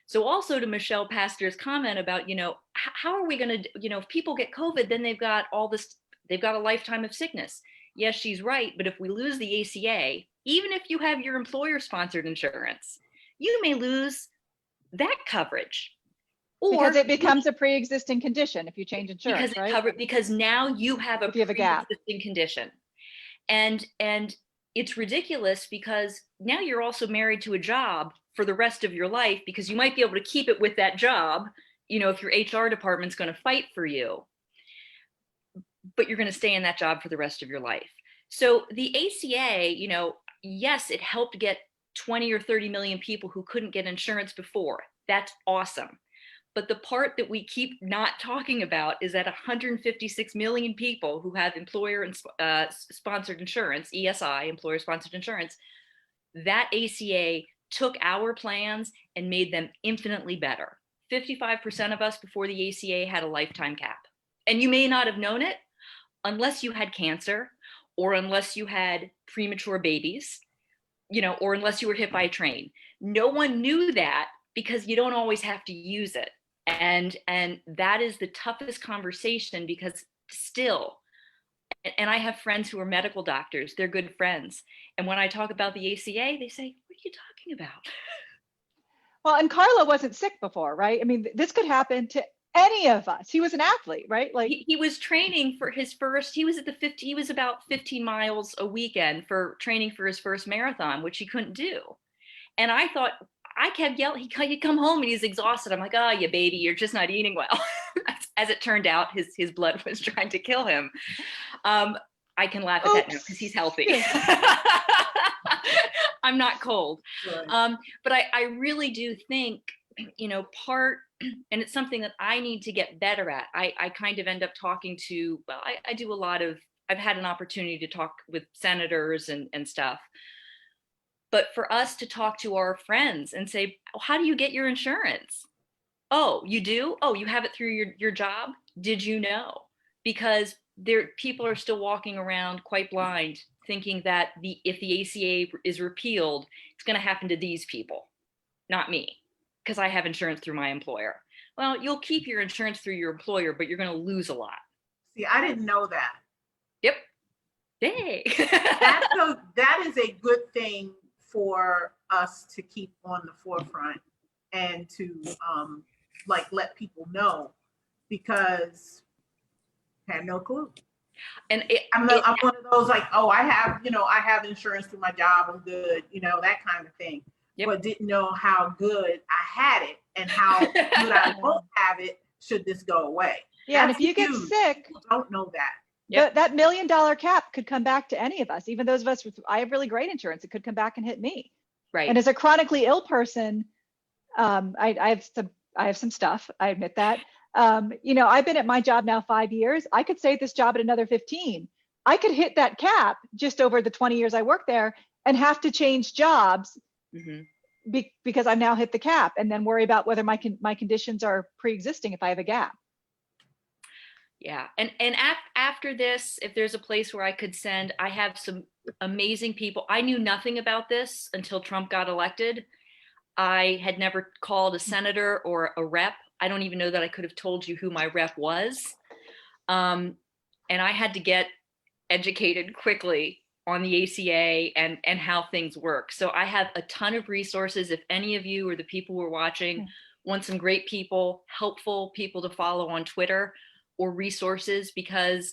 So also to Michelle Pastor's comment about, how are we going to, if people get COVID, then they've got a lifetime of sickness. Yes, she's right. But if we lose the ACA, even if you have your employer sponsored insurance, you may lose that coverage. Because it becomes a pre-existing condition if you change insurance, because now you have a gap. Pre-existing condition. And it's ridiculous because now you're also married to a job for the rest of your life because you might be able to keep it with that job, if your HR department's going to fight for you, but you're going to stay in that job for the rest of your life. So the ACA, yes, it helped get 20 or 30 million people who couldn't get insurance before. That's awesome. But the part that we keep not talking about is that 156 million people who have employer and sponsored insurance, ESI, employer sponsored insurance, that ACA took our plans and made them infinitely better. 55% of us before the ACA had a lifetime cap. And you may not have known it unless you had cancer or unless you had premature babies, or unless you were hit by a train. No one knew that because you don't always have to use it. And that is the toughest conversation because still, and I have friends who are medical doctors, they're good friends. And when I talk about the ACA, they say, "What are you talking about?" Well, and Carlo wasn't sick before, right? I mean, this could happen to any of us. He was an athlete, right? Like he was training for his first, he was about 15 miles a weekend for training for his first marathon, which he couldn't do. And I thought, I kept yelling, he'd come home and he's exhausted. I'm like, "Oh, yeah, baby, you're just not eating well." As it turned out, his blood was trying to kill him. I can laugh at that now because he's healthy. I'm not cold. Right. But I really do think, and it's something that I need to get better at. I kind of end up talking to, I do a lot of, I've had an opportunity to talk with senators and stuff. But for us to talk to our friends and say, "How do you get your insurance?" "Oh, you do? Oh, you have it through your job? Did you know?" Because people are still walking around quite blind thinking that if the ACA is repealed, it's going to happen to these people, not me, because I have insurance through my employer. Well, you'll keep your insurance through your employer, but you're going to lose a lot. See, I didn't know that. Yep. Hey. That is a good thing for us to keep on the forefront and to like let people know, because I had no clue. And I'm one of those like, oh, I have insurance through my job, I'm good, that kind of thing. Yep. But didn't know how good I had it and how good I won't have it should this go away. Yeah, That's and if you huge. get sick, People don't know that. Yep. That $1 million cap could come back to any of us, even those of us I have really great insurance. It could come back and hit me. Right. And as a chronically ill person, I have some stuff. I admit that. I've been at my job now 5 years. I could stay at this job at another 15. I could hit that cap just over the 20 years I worked there and have to change jobs because I've now hit the cap, and then worry about whether my conditions are pre-existing if I have a gap. Yeah. And after this, if there's a place where I could send, I have some amazing people. I knew nothing about this until Trump got elected. I had never called a senator or a rep. I don't even know that I could have told you who my rep was. And I had to get educated quickly on the ACA and how things work. So I have a ton of resources. If any of you or the people who are watching want some great people, helpful people to follow on Twitter or resources, because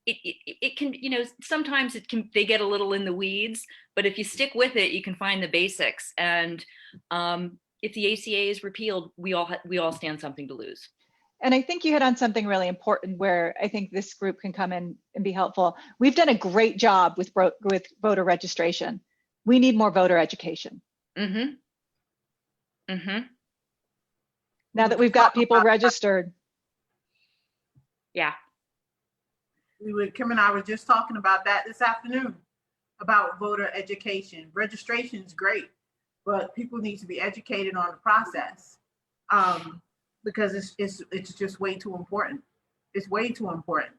it can, sometimes they get a little in the weeds, but if you stick with it, you can find the basics. And if the ACA is repealed, we all stand something to lose. And I think you hit on something really important where I think this group can come in and be helpful. We've done a great job with voter registration. We need more voter education. Now that we've got people registered. Yeah. Kim and I were just talking about that this afternoon, about voter education. Registration is great, but people need to be educated on the process. Because it's just way too important. It's way too important.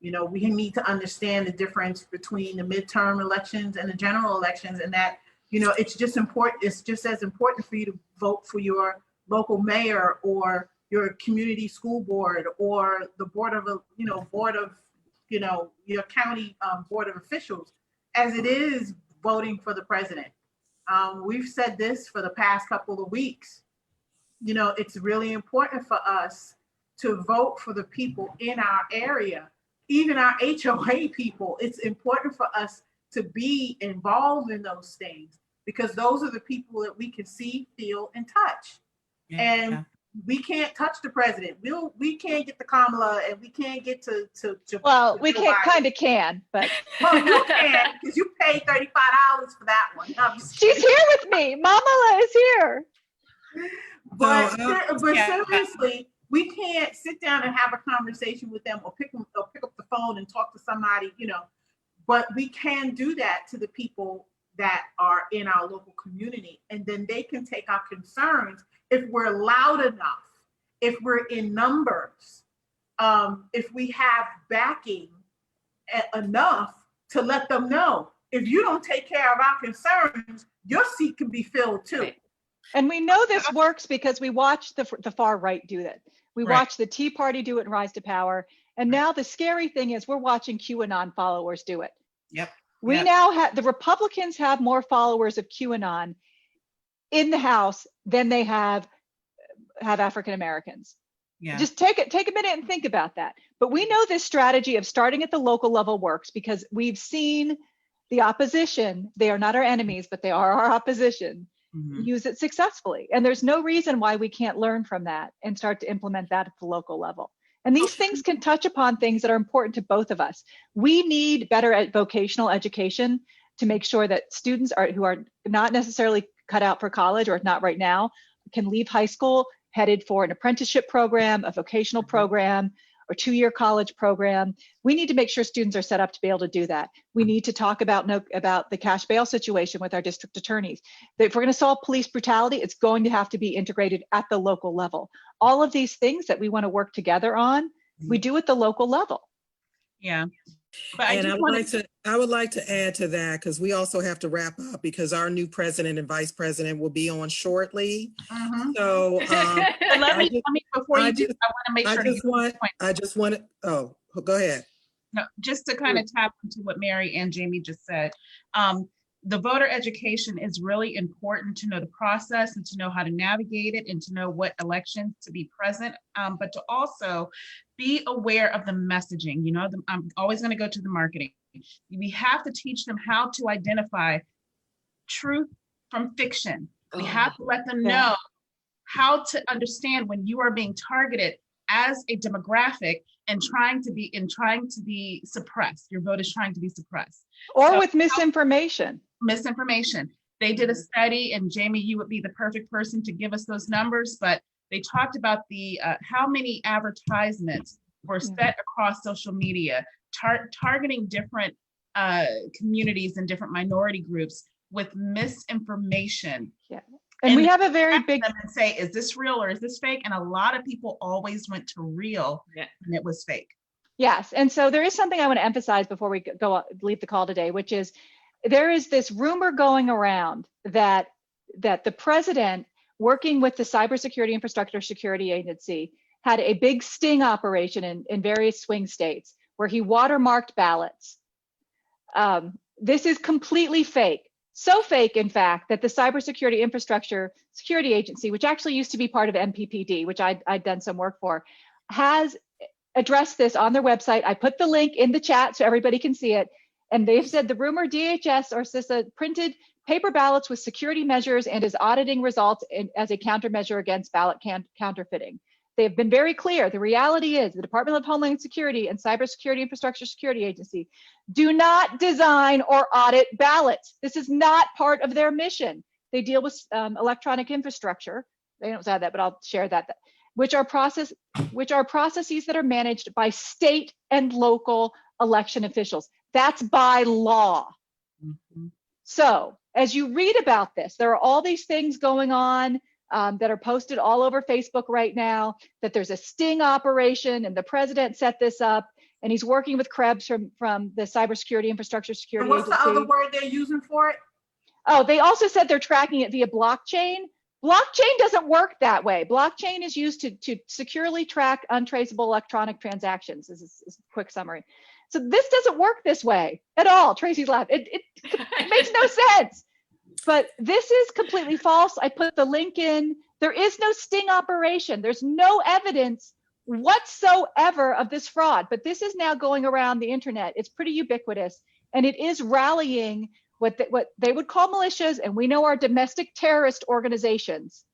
We need to understand the difference between the midterm elections and the general elections, and that, it's just important. It's just as important for you to vote for your local mayor or your community school board or the board of your county board of officials as it is voting for the president. We've said this for the past couple of weeks. It's really important for us to vote for the people in our area, even our HOA people. It's important for us to be involved in those things, because those are the people that we can see, feel, and touch. And we can't touch the president. We can't get to Kamala, and we can't get to well, we kind of can, but well, you can, because you paid $35 for that one. She's here with me. Mama is here. But seriously, we can't sit down and have a conversation with them or pick up the phone and talk to somebody, but we can do that to the people that are in our local community. And then they can take our concerns if we're loud enough, if we're in numbers, if we have backing enough to let them know, if you don't take care of our concerns, your seat can be filled too. Right. And we know this works because we watch the far right do that. We watch the Tea Party do it and rise to power. And now the scary thing is we're watching QAnon followers do it. Yep. We now have, the Republicans have more followers of QAnon in the House than they have African Americans. Yeah. Just take a minute and think about that. But we know this strategy of starting at the local level works because we've seen the opposition, they are not our enemies, but they are our opposition, use it successfully. And there's no reason why we can't learn from that and start to implement that at the local level. And these things can touch upon things that are important to both of us. We need better vocational education to make sure that students who are not necessarily cut out for college, or not right now, can leave high school headed for an apprenticeship program, a vocational program, or 2-year college program. We need to make sure students are set up to be able to do that. We need to talk about the cash bail situation with our district attorneys. If we're going to solve police brutality, it's going to have to be integrated at the local level. All of these things that we want to work together on, we do at the local level. Yeah. But I And just want I would like to add to that because we also have to wrap up because our new president and vice president will be on shortly. Mhm. So but let I me before I you do, just, I want to make I sure to just get want, this point. I just want to, oh, go ahead. No, just to kind of tap into what Mary and Jamie just said. The voter education is really important to know the process and to know how to navigate it and to know what elections to be present, but to also be aware of the messaging. You know, I'm always going to go to the marketing. We have to teach them how to identify truth from fiction. We have to let them know how to understand when you are being targeted as a demographic and trying to be suppressed. Your vote is trying to be suppressed. Or So, with misinformation. misinformation. They did a study, and Jamie, you would be the perfect person to give us those numbers, but they talked about the how many advertisements were set across social media, targeting different communities and different minority groups with misinformation. Yeah. And we have a very big, and say, is this real or is this fake? And a lot of people always went to real and it was fake. yes. And so there is something I want to emphasize before we leave the call today, which is there is this rumor going around that the president, working with the Cybersecurity Infrastructure Security Agency, had a big sting operation in various swing states where he watermarked ballots. This is completely fake. So fake, in fact, that the Cybersecurity Infrastructure Security Agency, which actually used to be part of MPPD, which I'd done some work for, has addressed this on their website. I put the link in the chat so everybody can see it. And they've said the rumor DHS or CISA printed paper ballots with security measures and is auditing results as a countermeasure against ballot counterfeiting. They've been very clear. The reality is the Department of Homeland Security and Cybersecurity Infrastructure Security Agency do not design or audit ballots. This is not part of their mission. They deal with electronic infrastructure. They don't say that, but I'll share that. Which are processes that are managed by state and local election officials. That's by law. Mm-hmm. So as you read about this, there are all these things going on that are posted all over Facebook right now, that there's a sting operation and the president set this up and he's working with Krebs from the Cybersecurity Infrastructure Security Agency. What's the other word they're using for it? Oh, they also said they're tracking it via blockchain. Blockchain doesn't work that way. Blockchain is used to securely track untraceable electronic transactions. This is a quick summary. So this doesn't work this way at all. Tracy's laugh. It makes no sense. But this is completely false. I put the link in. There is no sting operation. There's no evidence whatsoever of this fraud. But this is now going around the internet. It's pretty ubiquitous. And it is rallying what they would call militias, and we know are domestic terrorist organizations,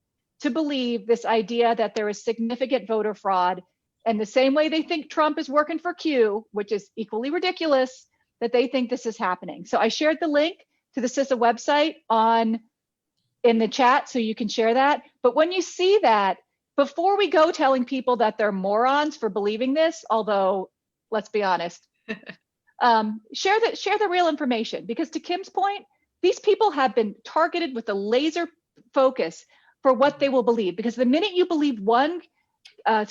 to believe this idea that there is significant voter fraud. And the same way they think Trump is working for Q, which is equally ridiculous, that they think this is happening. So I shared the link to the CISA website in the chat so you can share that. But when you see that, before we go telling people that they're morons for believing this, although let's be honest, share the real information, because to Kim's point, these people have been targeted with a laser focus for what they will believe. Because the minute you believe one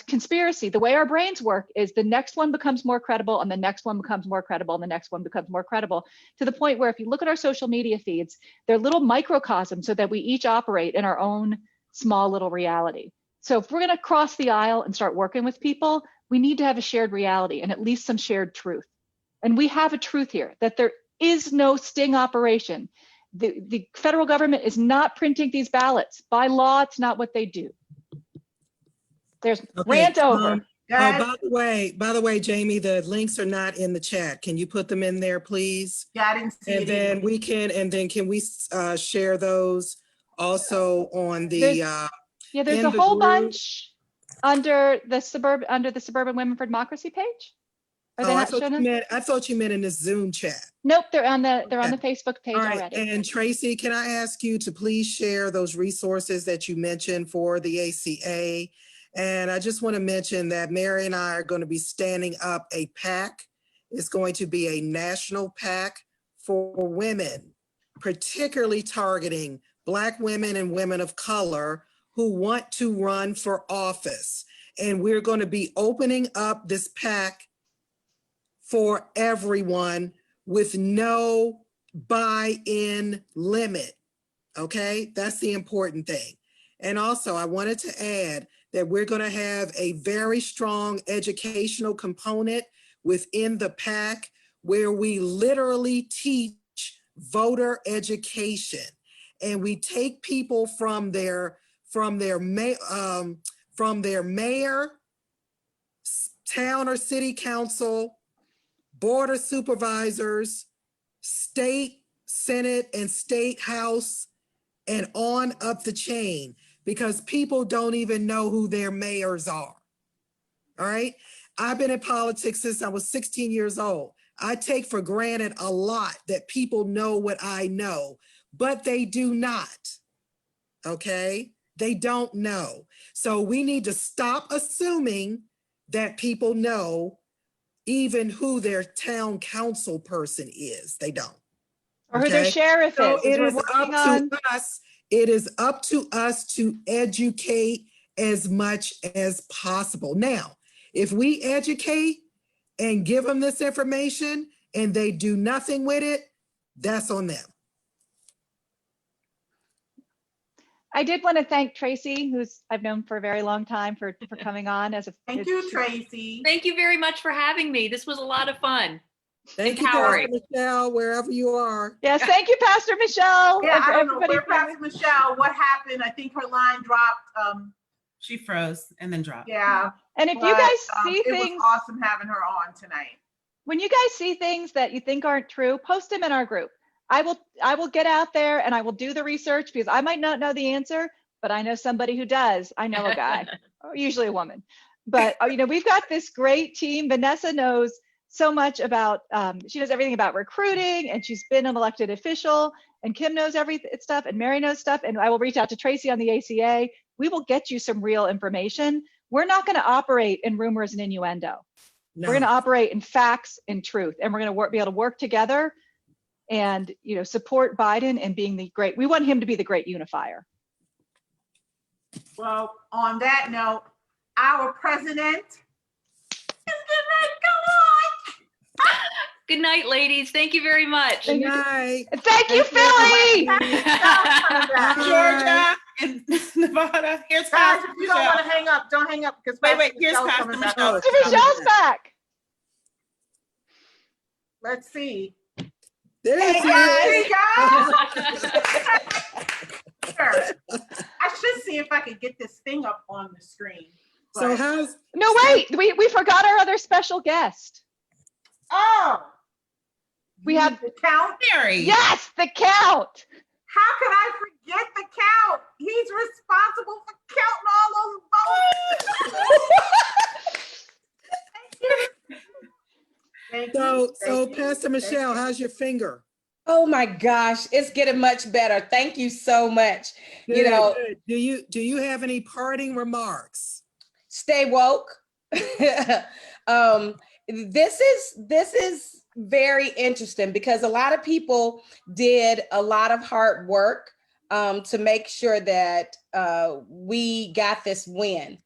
conspiracy, the way our brains work is the next one becomes more credible and the next one becomes more credible and the next one becomes more credible, to the point where if you look at our social media feeds, they're little microcosms so that we each operate in our own small little reality. So if we're going to cross the aisle and start working with people, we need to have a shared reality and at least some shared truth. And we have a truth here, that there is no sting operation. The federal government is not printing these ballots. By law, it's not what they do. There's rant over. By the way, Jamie, the links are not in the chat. Can you put them in there, please? Yeah, I didn't see it. Can we share those also on the there's a whole bunch under the Suburban Women for Democracy page. I thought you meant in this Zoom chat. Nope, they're on the Facebook page already. And Tracy, can I ask you to please share those resources that you mentioned for the ACA? And I just want to mention that Mary and I are going to be standing up a PAC. It's going to be a national PAC for women, particularly targeting Black women and women of color who want to run for office. And we're going to be opening up this PAC for everyone with no buy-in limit. Okay, that's the important thing. And also I wanted to add that we're going to have a very strong educational component within the PAC where we literally teach voter education, and we take people from their mayor, town or city council, board of supervisors, state senate and state house, and on up the chain, because people don't even know who their mayors are. All right. I've been in politics since I was 16 years old. I take for granted a lot that people know what I know, but they do not. Okay. They don't know. So we need to stop assuming that people know even who their town council person is. They don't. Or who their Okay? sheriff So is. it We're is up working on. to us. It is up to us to educate as much as possible. Now, if we educate and give them this information and they do nothing with it, that's on them. I did want to thank Tracy, who's I've known for a very long time, for coming on as a. Thank you, Tracy. Thank you very much for having me. This was a lot of fun. Thank you, Pastor Empowering. Michelle, wherever you are. Yes, thank you, Pastor Michelle. Yeah, and for I don't know everybody where Pastor Michelle, what happened? I think her line dropped. She froze and then dropped. Yeah. And if you but, guys see it things, was awesome having her on tonight. when you guys see things that you think aren't true, post them in our group. I will get out there and I will do the research, because I might not know the answer, but I know somebody who does. I know a guy, or usually a woman. But we've got this great team. Vanessa knows so much about, she knows everything about recruiting, and she's been an elected official, and Kim knows everything stuff, and Mary knows stuff, and I will reach out to Tracy on the ACA. We will get you some real information. We're not going to operate in rumors and innuendo. No. We're going to operate in facts and truth, and we're going to be able to work together and support Biden and being the great. We want him to be the great unifier. Well, on that note, our president is gonna go on. Good night, ladies. Thank you very much. Good night. Thank you, Philly. Georgia and Nevada. Here's Guys, Pastor if you don't want to Michelle. hang up, don't hang up, because Wait, here's Pastor coming back. Michelle. Pastor Michelle's back. Let's see. There Hey she guys, is. I should see if I could get this thing up on the screen. So but- how's, No, wait, we forgot our other special guest. Oh, We have, the count. Mary. yes, the count. How could I forget the count? He's responsible for counting all those votes. Thank you. Thank you. so Thank you. Pastor Michelle, how's your finger? Oh my gosh, it's getting much better. Thank you so much. Good, good. Do you have any parting remarks? Stay woke. This is very interesting, because a lot of people did a lot of hard work to make sure that we got this win.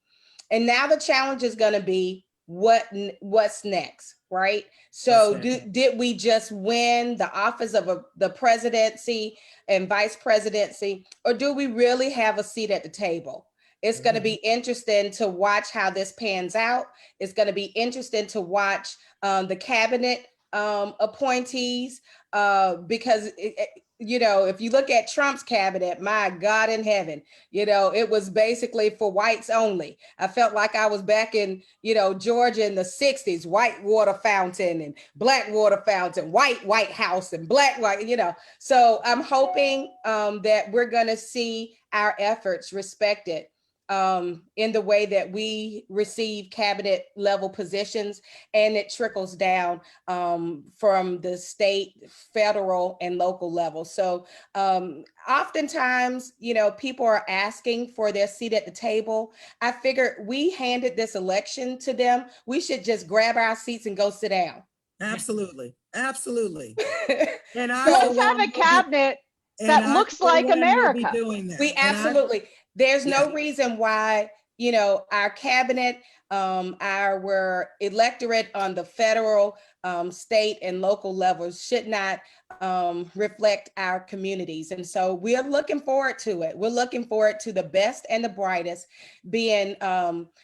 And now the challenge is going to be what's next, right? So did we just win the office of the presidency and vice presidency, or do we really have a seat at the table? It's going to be interesting to watch how this pans out. It's going to be interesting to watch the cabinet appointees, because if you look at Trump's cabinet, my God in heaven, it was basically for whites only. I felt like I was back in, Georgia in the 60s, white water fountain and black water fountain, White House and black. So I'm hoping that we're going to see our efforts respected in the way that we receive cabinet level positions, and it trickles down from the state, federal, and local level. So oftentimes, people are asking for their seat at the table. I figured we handed this election to them. We should just grab our seats and go sit down. Absolutely. Absolutely. And Let's have a cabinet that looks like America. Doing that. We absolutely. There's no reason why our cabinet, our electorate on the federal, state, and local levels should not reflect our communities. And so we're looking forward to it. We're looking forward to the best and the brightest being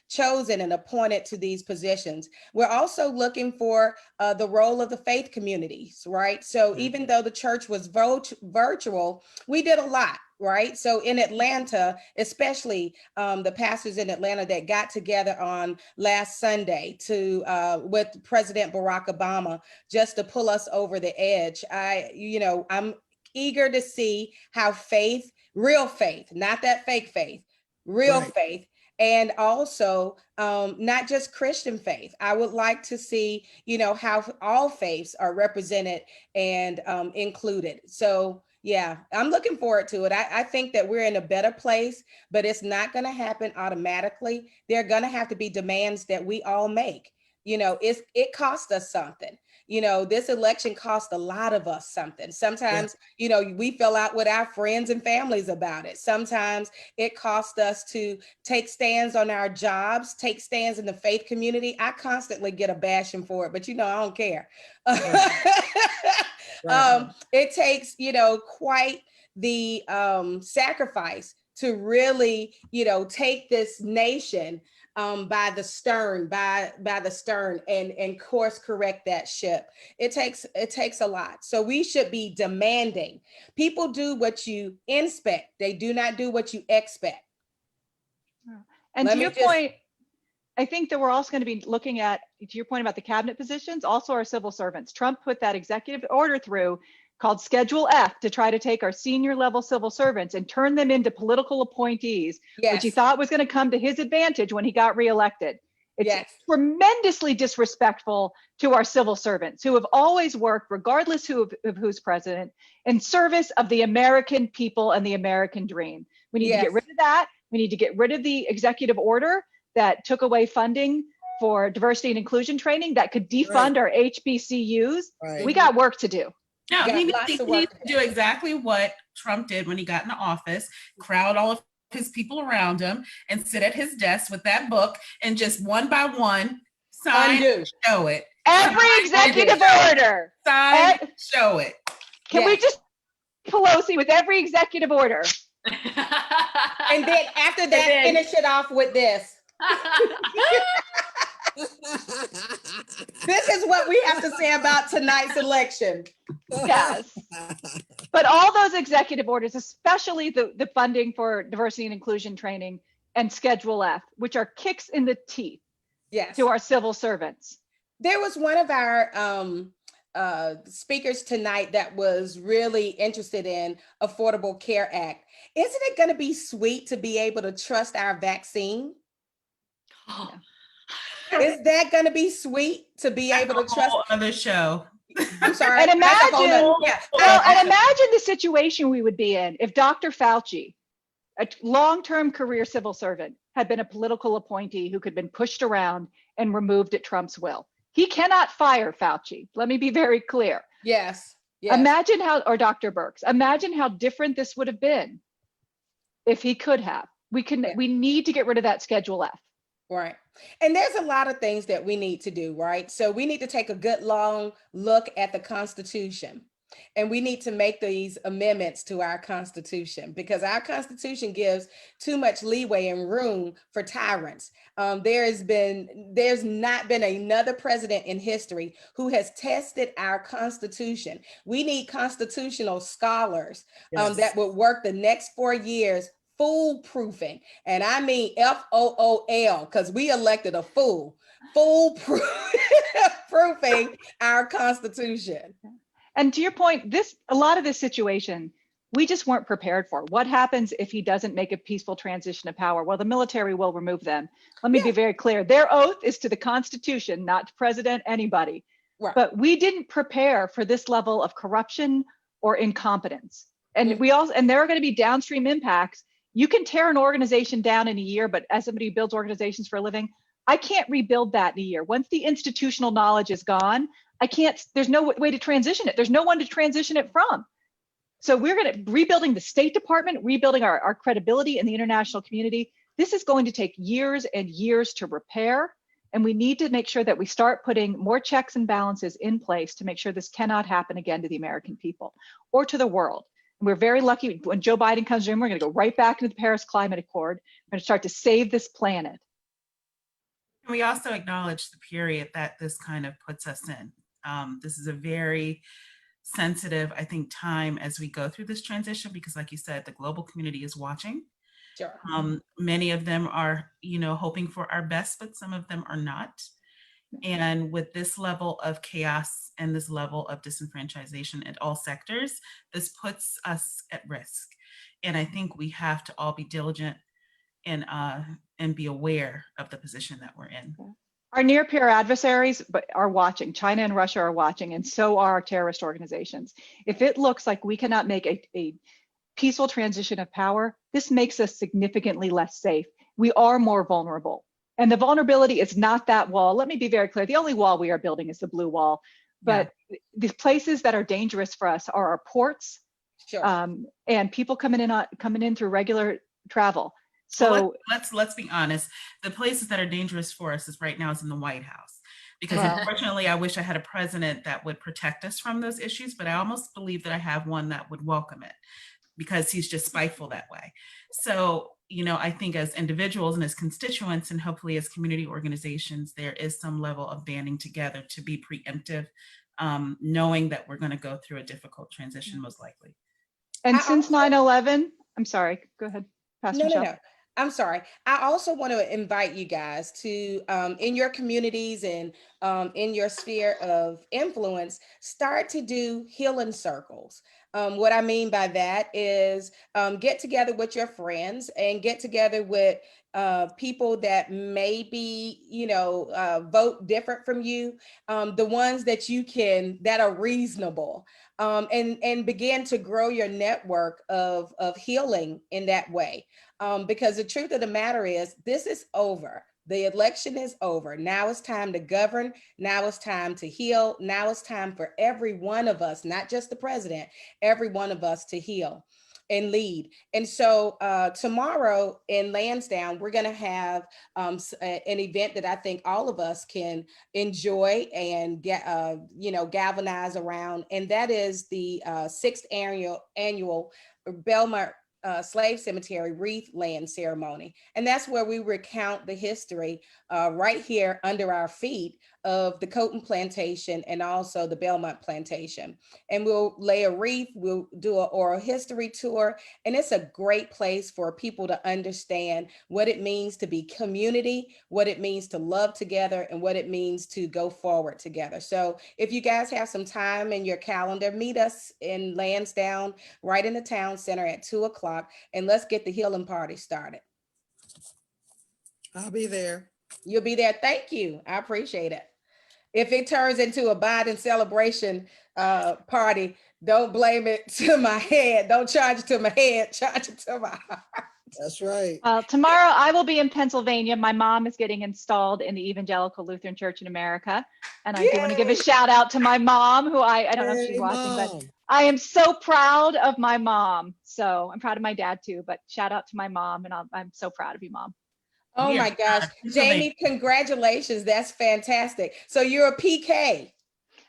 chosen and appointed to these positions. We're also looking for the role of the faith communities, right? So even though the church was virtual, we did a lot. Right. So in Atlanta, especially the pastors in Atlanta that got together on last Sunday with President Barack Obama, just to pull us over the edge. I'm eager to see how faith, real faith, not that fake faith, real Right. faith, and also not just Christian faith. I would like to see, how all faiths are represented and included. So yeah, I'm looking forward to it. I think that we're in a better place, but it's not going to happen automatically. There are going to have to be demands that we all make. It cost us something. This election cost a lot of us something. Sometimes, we fell out with our friends and families about it. Sometimes it cost us to take stands on our jobs, take stands in the faith community. I constantly get a bashing for it, but I don't care. Right. It takes, quite the sacrifice to really, take this nation by the stern and course correct that ship. It takes a lot. So we should be demanding. People do what you inspect. They do not do what you expect. And to your point, I think that we're also going to be looking at, to your point about the cabinet positions, also our civil servants. Trump put that executive order through called Schedule F to try to take our senior level civil servants and turn them into political appointees, which he thought was going to come to his advantage when he got reelected. It's tremendously disrespectful to our civil servants who have always worked, regardless of who's president, in service of the American people and the American dream. We need to get rid of that. We need to get rid of the executive order that took away funding for diversity and inclusion training that could defund our HBCUs. Right. We got work to do. No, he needs to do exactly what Trump did when he got into office, crowd all of his people around him and sit at his desk with that book and just one by one sign, show it. Every executive order. Sign, show it. Can we just Pelosi with every executive order? And then after that, finish it off with this. This is what we have to say about tonight's election. Yes. But all those executive orders, especially the funding for diversity and inclusion training and Schedule F, which are kicks in the teeth to our civil servants. There was one of our speakers tonight that was really interested in Affordable Care Act. Isn't it going to be sweet to be able to trust our vaccine? Oh. Is that going to be sweet to be able to trust? Another show. I'm sorry. And imagine the situation we would be in if Dr. Fauci, a long-term career civil servant, had been a political appointee who could have been pushed around and removed at Trump's will. He cannot fire Fauci. Let me be very clear. Yes. Imagine or Dr. Birx, imagine how different this would have been if he could have. We need to get rid of that Schedule F. Right. And there's a lot of things that we need to do, right? So we need to take a good long look at the Constitution, and we need to make these amendments to our Constitution because our Constitution gives too much leeway and room for tyrants. There's not been another president in history who has tested our Constitution. We need constitutional scholars that would work the next 4 years foolproofing, and I mean FOOL, because we elected a foolproofing our Constitution. And to your point, a lot of this situation, we just weren't prepared for. What happens if he doesn't make a peaceful transition of power? Well, the military will remove them. Let me be very clear. Their oath is to the Constitution, not to President anybody. Right. But we didn't prepare for this level of corruption or incompetence. And and there are going to be downstream impacts. You can tear an organization down in a year, but as somebody who builds organizations for a living, I can't rebuild that in a year. Once the institutional knowledge is gone, there's no way to transition it. There's no one to transition it from. So we're rebuilding the State Department, rebuilding our credibility in the international community. This is going to take years and years to repair. And we need to make sure that we start putting more checks and balances in place to make sure this cannot happen again to the American people or to the world. And we're very lucky when Joe Biden comes in, we're going to go right back into the Paris Climate Accord. We're going to start to save this planet. And we also acknowledge the period that this kind of puts us in. This is a very sensitive, I think, time as we go through this transition, because like you said, the global community is watching. Sure. Many of them are, hoping for our best, but some of them are not. And with this level of chaos and this level of disenfranchisation at all sectors, this puts us at risk. And I think we have to all be diligent and be aware of the position that we're in. Our near peer adversaries are watching. China and Russia are watching, and so are terrorist organizations. If it looks like we cannot make a peaceful transition of power, this makes us significantly less safe. We are more vulnerable. And the vulnerability is not that wall. Let me be very clear. The only wall we are building is the blue wall. But the places that are dangerous for us are our ports, Sure. And people coming in through regular travel. So let's be honest. The places that are dangerous for us right now is in the White House. Because unfortunately, I wish I had a president that would protect us from those issues, but I almost believe that I have one that would welcome it, because he's just spiteful that way. So, I think as individuals and as constituents and hopefully as community organizations, there is some level of banding together to be preemptive, knowing that we're going to go through a difficult transition, most likely. And since 9/11, I'm sorry, go ahead, Pastor Michelle. No. I'm sorry. I also want to invite you guys to, in your communities and in your sphere of influence, start to do healing circles. What I mean by that is get together with your friends and get together with people that maybe, vote different from you, the ones that are reasonable, and begin to grow your network of healing in that way. Because the truth of the matter is, this is over. The election is over. Now it's time to govern. Now it's time to heal. Now it's time for every one of us, not just the president, every one of us to heal and lead. And so tomorrow in Lansdowne, we're going to have an event that I think all of us can enjoy and galvanize around. And that is the 6th annual Belmont Slave Cemetery wreath laying ceremony. And that's where we recount the history right here under our feet of the Coton Plantation and also the Belmont Plantation. And we'll lay a wreath, we'll do an oral history tour, and it's a great place for people to understand what it means to be community, what it means to love together, and what it means to go forward together. So if you guys have some time in your calendar, meet us in Lansdowne, right in the town center at 2:00, and let's get the healing party started. I'll be there. You'll be there. Thank you. I appreciate it. If it turns into a Biden celebration party, don't blame it to my head. Don't charge it to my head. Charge it to my heart. That's right. Tomorrow I will be in Pennsylvania. My mom is getting installed in the Evangelical Lutheran Church in America. And I do want to give a shout out to my mom, who I don't know if she's watching, but I am so proud of my mom. So I'm proud of my dad too, but shout out to my mom, and I'm so proud of you, Mom. Oh my gosh. Jamie, congratulations. That's fantastic. So you're a PK.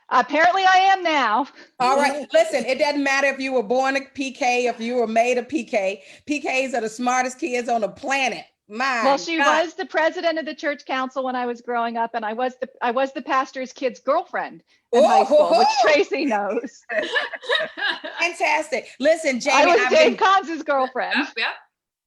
Apparently I am now. All right. Listen, it doesn't matter if you were born a PK, if you were made a PK. PKs are the smartest kids on the planet. Well, she was the president of the church council when I was growing up, and I was the pastor's kid's girlfriend in high school, which Tracy knows. Fantastic. Listen, Jamie, I was Dave Cons' girlfriend. Yep.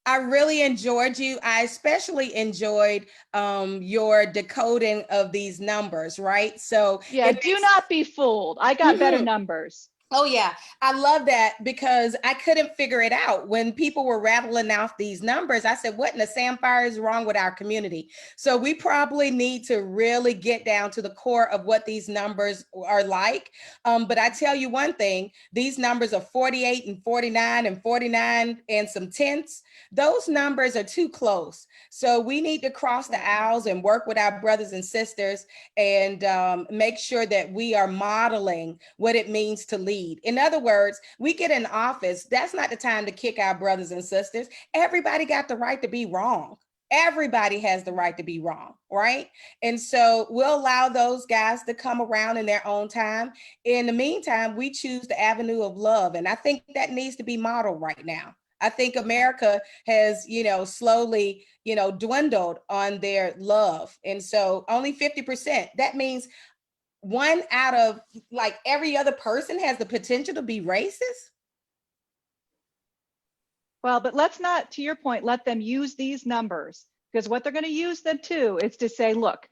I really enjoyed you. I especially enjoyed your decoding of these numbers, right? So yeah, do not be fooled. I got better numbers. Oh yeah, I love that, because I couldn't figure it out. When people were rattling off these numbers, I said, what in the Samfire is wrong with our community? So we probably need to really get down to the core of what these numbers are like. But I tell you one thing, these numbers are 48 and 49 and 49 and some tenths. Those numbers are too close. So we need to cross the aisles and work with our brothers and sisters and make sure that we are modeling what it means to lead. In other words, we get in office, that's not the time to kick our brothers and sisters. Everybody got the right to be wrong. Everybody has the right to be wrong, right? And so we'll allow those guys to come around in their own time. In the meantime, we choose the avenue of love. And I think that needs to be modeled right now. I think America has, slowly, dwindled on their love. And so only 50%, that means one out of like every other person has the potential to be racist. Well, but let's not, to your point, let them use these numbers, because what they're going to use them to is to say, look,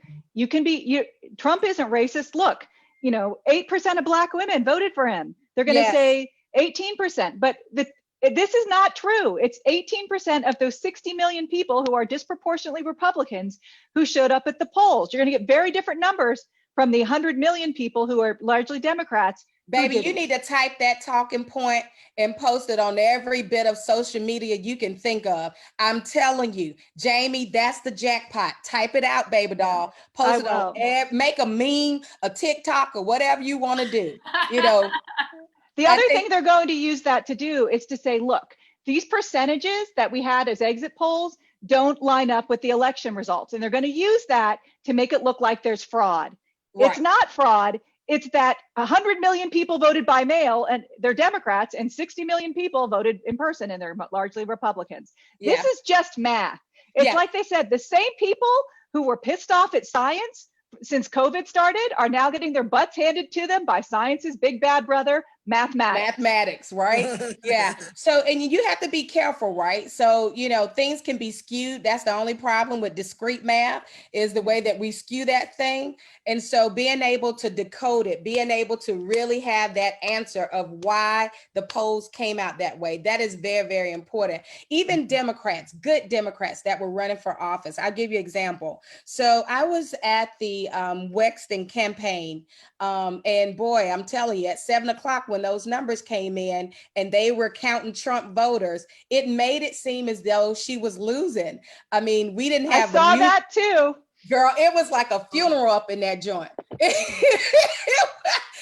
Trump isn't racist. Look, 8% of Black women voted for him. They're going to say 18%, but this is not true. It's 18% of those 60 million people who are disproportionately Republicans who showed up at the polls. You're going to get very different numbers from the 100 million people who are largely Democrats. Baby, you need to type that talking point and post it on every bit of social media you can think of. I'm telling you, Jamie, that's the jackpot. Type it out, baby doll. Post it on, make a meme, a TikTok, or whatever you want to do. The other thing they're going to use that to do is to say, look, these percentages that we had as exit polls don't line up with the election results. And they're going to use that to make it look like there's fraud. Right. It's not fraud. It's that 100 million people voted by mail and they're Democrats, and 60 million people voted in person and they're largely Republicans. Yeah. This is just math. It's like they said, the same people who were pissed off at science since COVID started are now getting their butts handed to them by science's big bad brother, mathematics, right? Yeah. So, and you have to be careful, right? So, things can be skewed. That's the only problem with discrete math, is the way that we skew that thing. And so being able to decode it, being able to really have that answer of why the polls came out that way, that is very, very important. Even Democrats, good Democrats that were running for office. I'll give you an example. So I was at the Wexton campaign, and boy, I'm telling you, at 7:00 when those numbers came in and they were counting Trump voters, it made it seem as though she was losing. I mean, we didn't have. I saw that too. Girl, it was like a funeral up in that joint.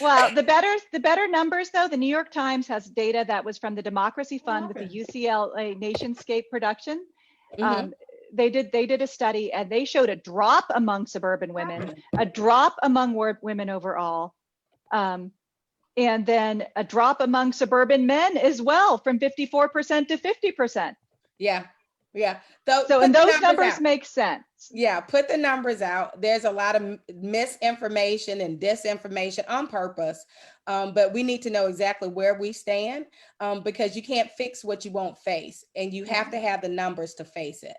Well, the better numbers though, the New York Times has data that was from the Democracy Fund with the UCLA Nationscape production. Mm-hmm. They did a study and they showed a drop among suburban women, a drop among women overall, and then a drop among suburban men as well, from 54% to 50%. Yeah. So and those numbers make sense. Yeah, put the numbers out. There's a lot of misinformation and disinformation on purpose, but we need to know exactly where we stand, because you can't fix what you won't face, and you have to have the numbers to face it.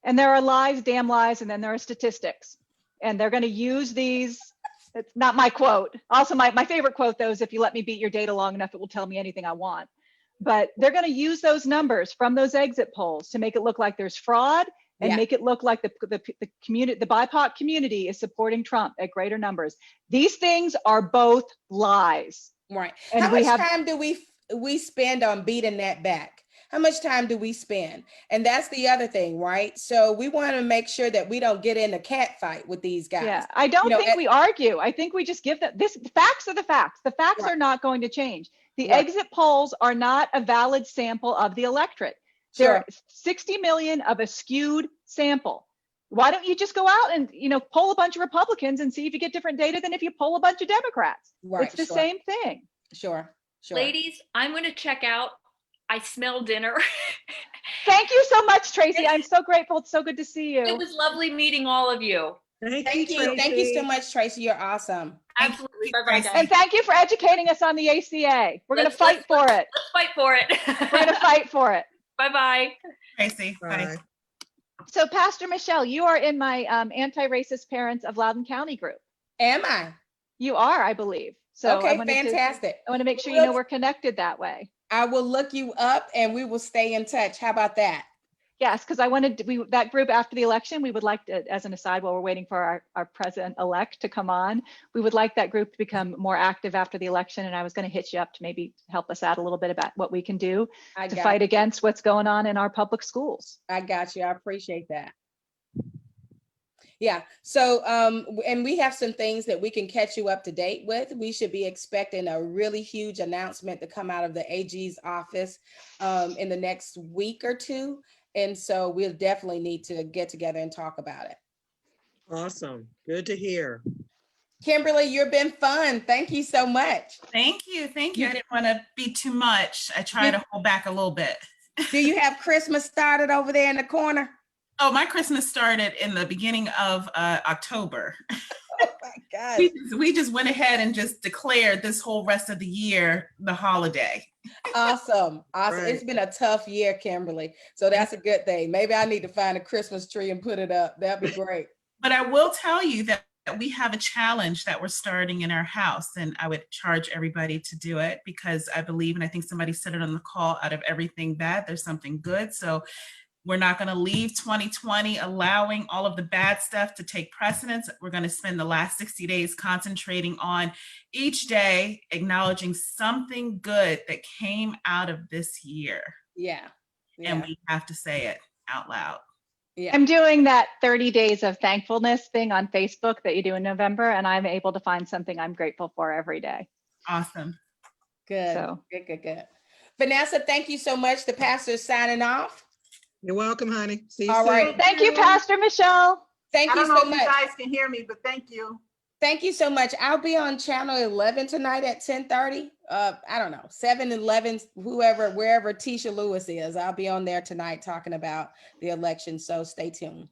And there are lies, damn lies, and then there are statistics, and they're going to use these. It's not my quote. Also, my favorite quote though is, if you let me beat your data long enough, it will tell me anything I want. But they're going to use those numbers from those exit polls to make it look like there's fraud and make it look like the community, the BIPOC community is supporting Trump at greater numbers. These things are both lies. Right. And how much time do we spend on beating that back? How much time do we spend? And that's the other thing, right? So we want to make sure that we don't get in a cat fight with these guys. Yeah, I don't think we argue. I think we just give them this. Facts are the facts. The facts are not going to change. The exit polls are not a valid sample of the electorate. There are 60 million of a skewed sample. Why don't you just go out and poll a bunch of Republicans and see if you get different data than if you poll a bunch of Democrats? Right, it's the same thing. Sure. Ladies, I'm going to check out. I smell dinner. Thank you so much, Tracy. I'm so grateful. It's so good to see you. It was lovely meeting all of you. Thank you. Thank you so much, Tracy. You're awesome. Absolutely. Bye-bye, guys. And thank you for educating us on the ACA. We're going to fight for it. Let's fight for it. We're going to fight for it. Bye-bye. Tracy. Bye. So Pastor Michelle, you are in my Anti-Racist Parents of Loudoun County group. Am I? You are, I believe. So okay, fantastic. I want to make sure you know we're connected that way. I will look you up and we will stay in touch. How about that? Yes, because that group after the election, we would like to, as an aside, while we're waiting for our president-elect to come on, we would like that group to become more active after the election. And I was going to hit you up to maybe help us out a little bit about what we can do to fight against what's going on in our public schools. I got you. I appreciate that. Yeah. So, and we have some things that we can catch you up to date with. We should be expecting a really huge announcement to come out of the AG's office in the next week or two. And so we'll definitely need to get together and talk about it. Awesome. Good to hear. Kimberly, you've been fun. Thank you so much. Thank you. Thank you. I didn't want to be too much. I try to hold back a little bit. Do you have Christmas started over there in the corner? Oh, my Christmas started in the beginning of October. Oh my God. We just went ahead and just declared this whole rest of the year the holiday. Awesome. Awesome. Right. It's been a tough year, Kimberly. So that's a good thing. Maybe I need to find a Christmas tree and put it up. That'd be great. But I will tell you that we have a challenge that we're starting in our house, and I would charge everybody to do it because I believe, and I think somebody said it on the call, out of everything bad, there's something good. So we're not going to leave 2020 allowing all of the bad stuff to take precedence. We're going to spend the last 60 days concentrating on each day, acknowledging something good that came out of this year. Yeah. And we have to say it out loud. Yeah. I'm doing that 30 days of thankfulness thing on Facebook that you do in November, and I'm able to find something I'm grateful for every day. Awesome. Good. So. Good. Vanessa, thank you so much. The pastor's signing off. You're welcome, honey. See you All soon. right. Thank you, Pastor Michelle. Thank I you don't know so if you much. guys can hear me, but thank you. Thank you so much. I'll be on channel 11 tonight at 10:30. I don't know, 7, 11, wherever Tisha Lewis is. I'll be on there tonight talking about the election. So stay tuned.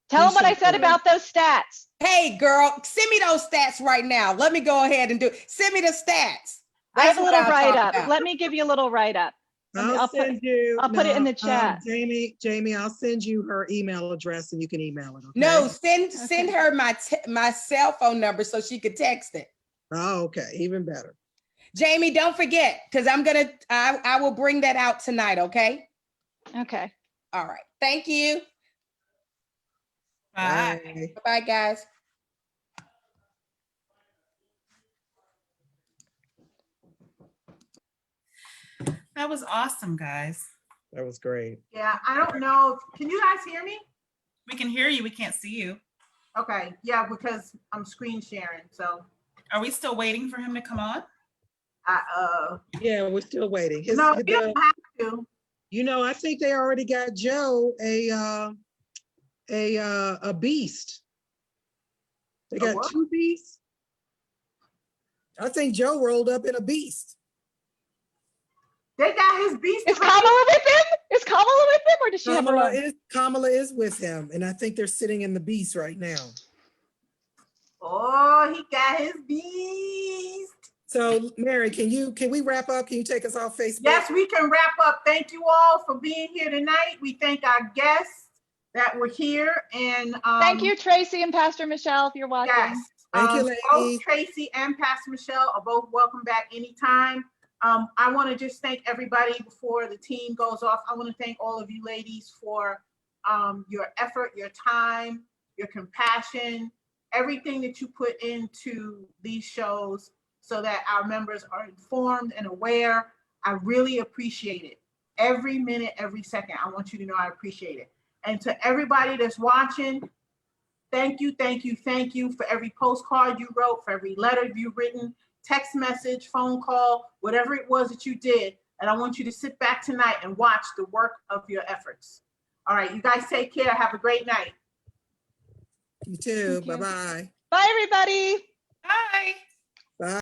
Tell them what I said about those stats. Hey, girl, send me those stats right now. Let me go ahead and do it. Send me the stats. I have a little what I'll talk write-up. about. Let me give you a little write-up. I'll send you. I'll put it in the chat. Jamie, I'll send you her email address and you can email it. Okay? No, send her my cell phone number so she could text it. Oh, okay. Even better. Jamie, don't forget, because I will bring that out tonight, okay? Okay. All right. Thank you. Bye. Bye, guys. That was awesome, guys. That was great. Yeah, I don't know. Can you guys hear me? We can hear you. We can't see you. Okay, yeah, because I'm screen sharing. So, Are we still waiting for him to come on? Yeah, we're still waiting. No, you don't have to. You know, I think they already got Joe a beast. They A got what? 2 beasts. I think Joe rolled up in a beast. They got his beast. Is Kamala with him? Is Kamala with him, or does she have her own? Kamala is with him, and I think they're sitting in the beast right now. Oh, he got his beast. So, Mary, can we wrap up? Can you take us off Facebook? Yes, we can wrap up. Thank you all for being here tonight. We thank our guests that were here, and Thank you, Tracy and Pastor Michelle, if you're watching. yes, Thank you, ladies. both Tracy and Pastor Michelle are both welcome back anytime. I want to just thank everybody before the team goes off. I want to thank all of you ladies for your effort, your time, your compassion, everything that you put into these shows so that our members are informed and aware. I really appreciate it. Every minute, every second, I want you to know I appreciate it. And to everybody that's watching, thank you for every postcard you wrote, for every letter you've written, text message, phone call, whatever it was that you did. And I want you to sit back tonight and watch the work of your efforts. All right, you guys take care. Have a great night. You too. Bye-bye. Bye, everybody. Bye.